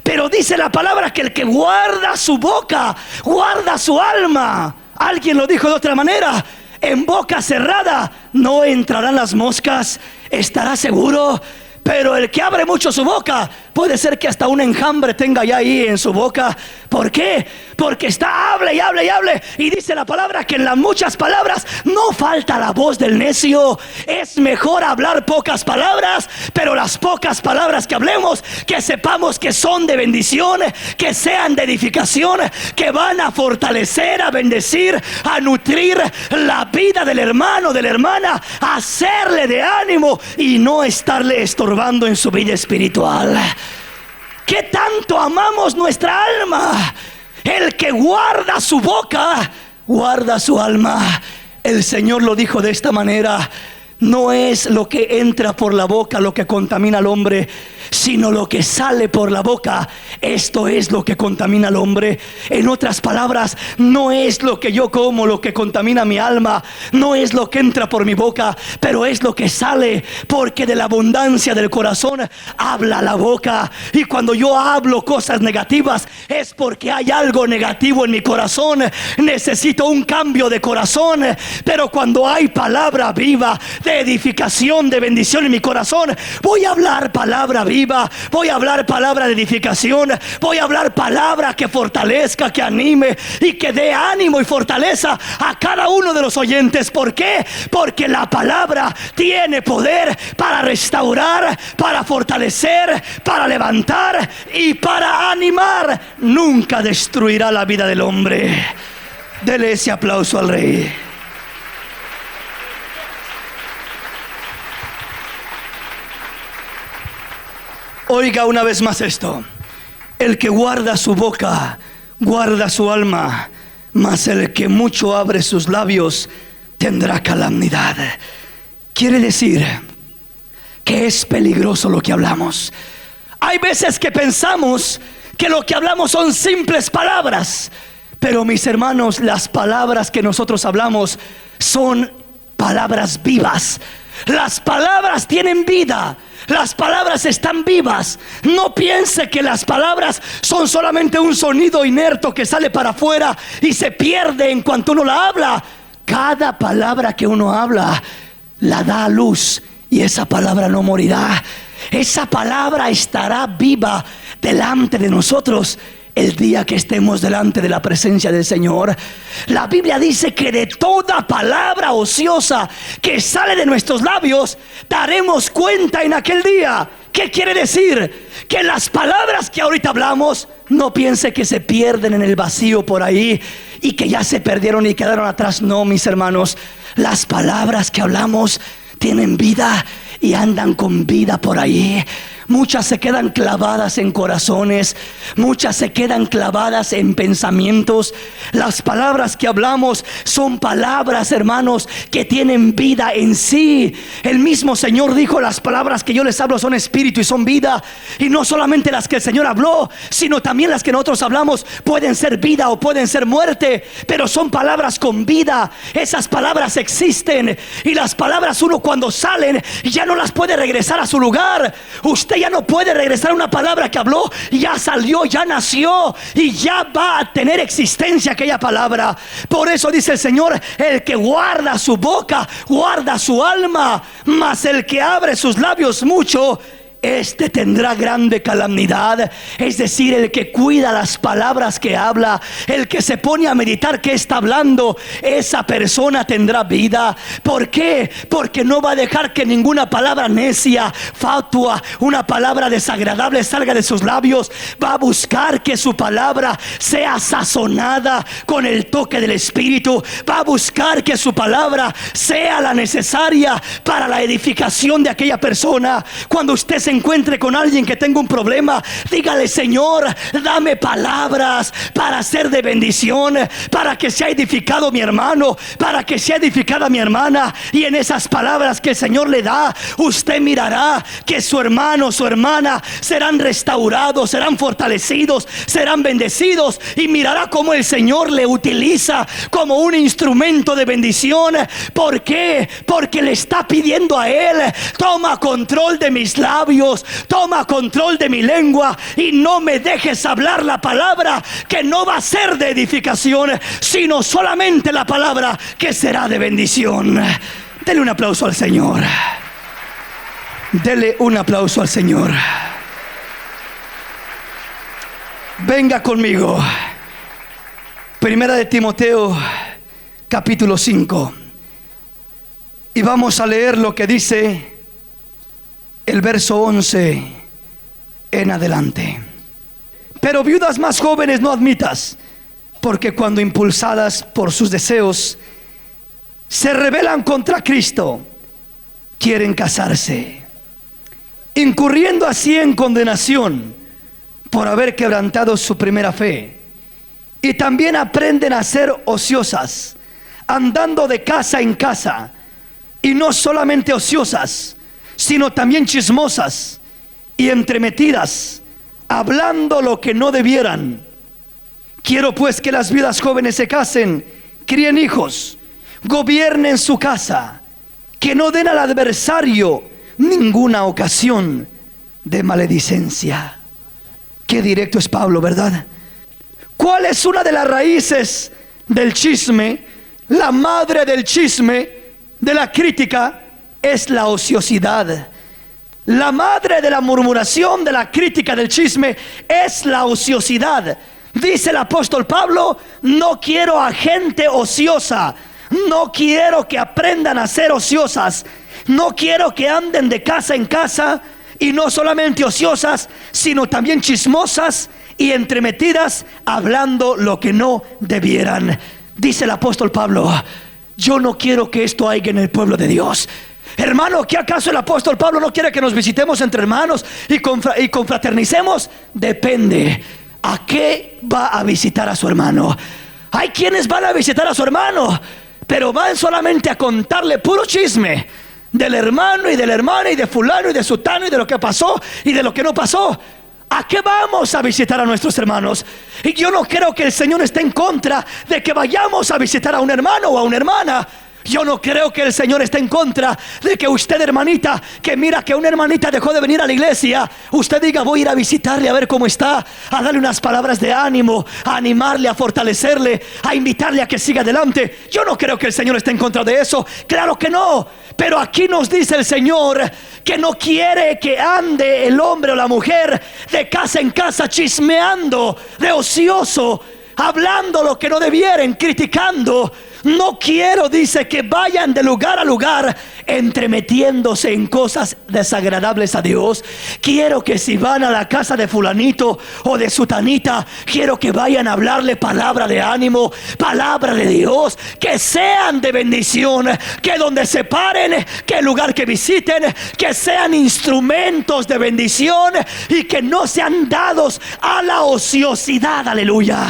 Pero dice la palabra que el que guarda su boca, guarda su alma. Alguien lo dijo de otra manera: en boca cerrada no entrarán las moscas, estará seguro. Pero el que abre mucho su boca, puede ser que hasta un enjambre tenga ya ahí en su boca. ¿Por qué? Porque está hable y hable y hable. Y dice la palabra que en las muchas palabras no falta la voz del necio. Es mejor hablar pocas palabras, pero las pocas palabras que hablemos, que sepamos que son de bendición, que sean de edificación, que van a fortalecer, a bendecir, a nutrir la vida del hermano, de la hermana, a hacerle de ánimo y no estarle estorbando en su vida espiritual. ¿Qué tanto amamos nuestra alma? El que guarda su boca, guarda su alma. El Señor lo dijo de esta manera: no es lo que entra por la boca lo que contamina al hombre, sino lo que sale por la boca. Esto es lo que contamina al hombre. En otras palabras, no es lo que yo como lo que contamina mi alma, no es lo que entra por mi boca, pero es lo que sale, porque de la abundancia del corazón habla la boca. Y cuando yo hablo cosas negativas, es porque hay algo negativo en mi corazón. Necesito un cambio de corazón. Pero cuando hay palabra viva de edificación, de bendición en mi corazón, voy a hablar palabra viva, voy a hablar palabra de edificación, voy a hablar palabra que fortalezca, que anime y que dé ánimo y fortaleza a cada uno de los oyentes. ¿Por qué? Porque la palabra tiene poder para restaurar, para fortalecer, para levantar y para animar. Nunca destruirá la vida del hombre. Dele ese aplauso al Rey. Oiga una vez más esto: el que guarda su boca, guarda su alma, mas el que mucho abre sus labios tendrá calamidad. Quiere decir que es peligroso lo que hablamos. Hay veces que pensamos que lo que hablamos son simples palabras, Pero mis hermanos, las palabras que nosotros hablamos son palabras vivas. Las palabras tienen vida. Las palabras están vivas. No piense que las palabras son solamente un sonido inerto que sale para afuera y se pierde en cuanto uno la habla. Cada palabra que uno habla la da a luz, y esa palabra no morirá. Esa palabra estará viva delante de nosotros el día que estemos delante de la presencia del Señor. La Biblia dice que de toda palabra ociosa que sale de nuestros labios daremos cuenta en aquel día. ¿Qué quiere decir? Que las palabras que ahorita hablamos, no piense que se pierden en el vacío por ahí y que ya se perdieron y quedaron atrás. No, mis hermanos, las palabras que hablamos tienen vida y andan con vida por ahí. Muchas se quedan clavadas en corazones, muchas se quedan clavadas en pensamientos. Las palabras que hablamos son palabras, hermanos, que tienen vida en sí. El mismo Señor dijo: las palabras que yo les hablo son espíritu y son vida. Y no solamente las que el Señor habló, sino también las que nosotros hablamos pueden ser vida o pueden ser muerte, pero son palabras con vida. Esas palabras existen, y las palabras, uno cuando salen ya no las puede regresar a su lugar. Usted ya no puede regresar a una palabra que habló. Ya salió, ya nació y ya va a tener existencia aquella palabra. Por eso dice el Señor: el que guarda su boca guarda su alma, mas el que abre sus labios mucho, este tendrá grande calamidad. Es decir, el que cuida las palabras que habla, el que se pone a meditar qué está hablando, esa persona tendrá vida. ¿Por qué? Porque no va a dejar que ninguna palabra necia, fatua, una palabra desagradable salga de sus labios. Va a buscar que su palabra sea sazonada con el toque del Espíritu. Va a buscar que su palabra sea la necesaria para la edificación de aquella persona. Cuando usted se encuentre con alguien que tenga un problema, dígale: Señor, dame palabras para ser de bendición, para que sea edificado mi hermano, para que sea edificada mi hermana. Y en esas palabras que el Señor le da, usted mirará que su hermano, su hermana serán restaurados, serán fortalecidos, serán bendecidos, y mirará cómo el Señor le utiliza como un instrumento de bendición. ¿Por qué? Porque le está pidiendo a Él: toma control de mis labios, toma control de mi lengua, y no me dejes hablar la palabra que no va a ser de edificación, sino solamente la palabra que será de bendición. Dele un aplauso al Señor. Dele un aplauso al Señor. Venga conmigo. Primera de Timoteo, capítulo 5. Y vamos a leer lo que dice el verso 11 en adelante. Pero viudas más jóvenes no admitas, porque cuando impulsadas por sus deseos se rebelan contra Cristo, quieren casarse, incurriendo así en condenación por haber quebrantado su primera fe. Y también aprenden a ser ociosas, andando de casa en casa, y no solamente ociosas, sino también chismosas y entremetidas, hablando lo que no debieran. Quiero pues que las viudas jóvenes se casen, críen hijos, gobiernen su casa, que no den al adversario ninguna ocasión de maledicencia. Qué directo es Pablo, ¿verdad? ¿Cuál es una de las raíces del chisme? La madre del chisme, de la crítica, es la ociosidad. La madre de la murmuración, de la crítica, del chisme, es la ociosidad. Dice el apóstol Pablo: no quiero a gente ociosa, no quiero que aprendan a ser ociosas, no quiero que anden de casa en casa, y no solamente ociosas, sino también chismosas y entremetidas, hablando lo que no debieran. Dice el apóstol Pablo: yo no quiero que esto haya en el pueblo de Dios. Hermano, ¿qué acaso el apóstol Pablo no quiere que nos visitemos entre hermanos y confraternicemos? Depende a qué va a visitar a su hermano. Hay quienes van a visitar a su hermano, pero van solamente a contarle puro chisme del hermano y de la hermana y de fulano y de sutano y de lo que pasó y de lo que no pasó. ¿A qué vamos a visitar a nuestros hermanos? Y yo no creo que el Señor esté en contra de que vayamos a visitar a un hermano o a una hermana. Yo no creo que el Señor esté en contra de que usted, hermanita, que mira que una hermanita dejó de venir a la iglesia, usted diga: voy a ir a visitarle a ver cómo está, a darle unas palabras de ánimo, a animarle, a fortalecerle, a invitarle a que siga adelante. Yo no creo que el Señor esté en contra de eso. Claro que no. Pero aquí nos dice el Señor que no quiere que ande el hombre o la mujer de casa en casa chismeando, de ocioso, hablando lo que no debieran, criticando. No quiero, dice, que vayan de lugar a lugar entremetiéndose en cosas desagradables a Dios. Quiero que si van a la casa de fulanito o de sutanita, quiero que vayan a hablarle palabra de ánimo, palabra de Dios, que sean de bendición, que donde se paren, que el lugar que visiten, que sean instrumentos de bendición y que no sean dados a la ociosidad. Aleluya.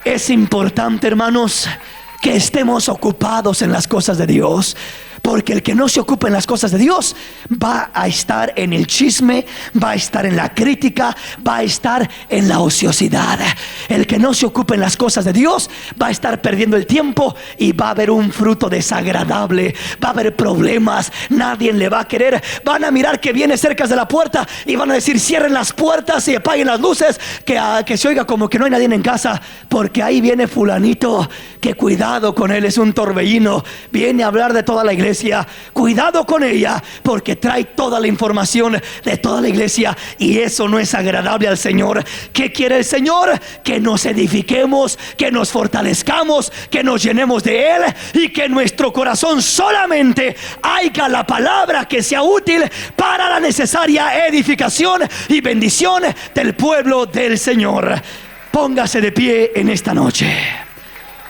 Es importante, hermanos, que estemos ocupados en las cosas de Dios, porque el que no se ocupa en las cosas de Dios va a estar en el chisme, va a estar en la crítica, va a estar en la ociosidad. El que no se ocupa en las cosas de Dios va a estar perdiendo el tiempo y va a haber un fruto desagradable, va a haber problemas, nadie le va a querer. Van a mirar que viene cerca de la puerta y van a decir: cierren las puertas y apaguen las luces, que se oiga como que no hay nadie en casa, porque ahí viene fulanito, que cuidado con él, es un torbellino, viene a hablar de toda la iglesia. Cuidado con ella, porque trae toda la información de toda la iglesia, y eso no es agradable al Señor. ¿Qué quiere el Señor? Que nos edifiquemos, que nos fortalezcamos, que nos llenemos de Él, y que en nuestro corazón solamente haya la palabra que sea útil para la necesaria edificación y bendición del pueblo del Señor. Póngase de pie en esta noche.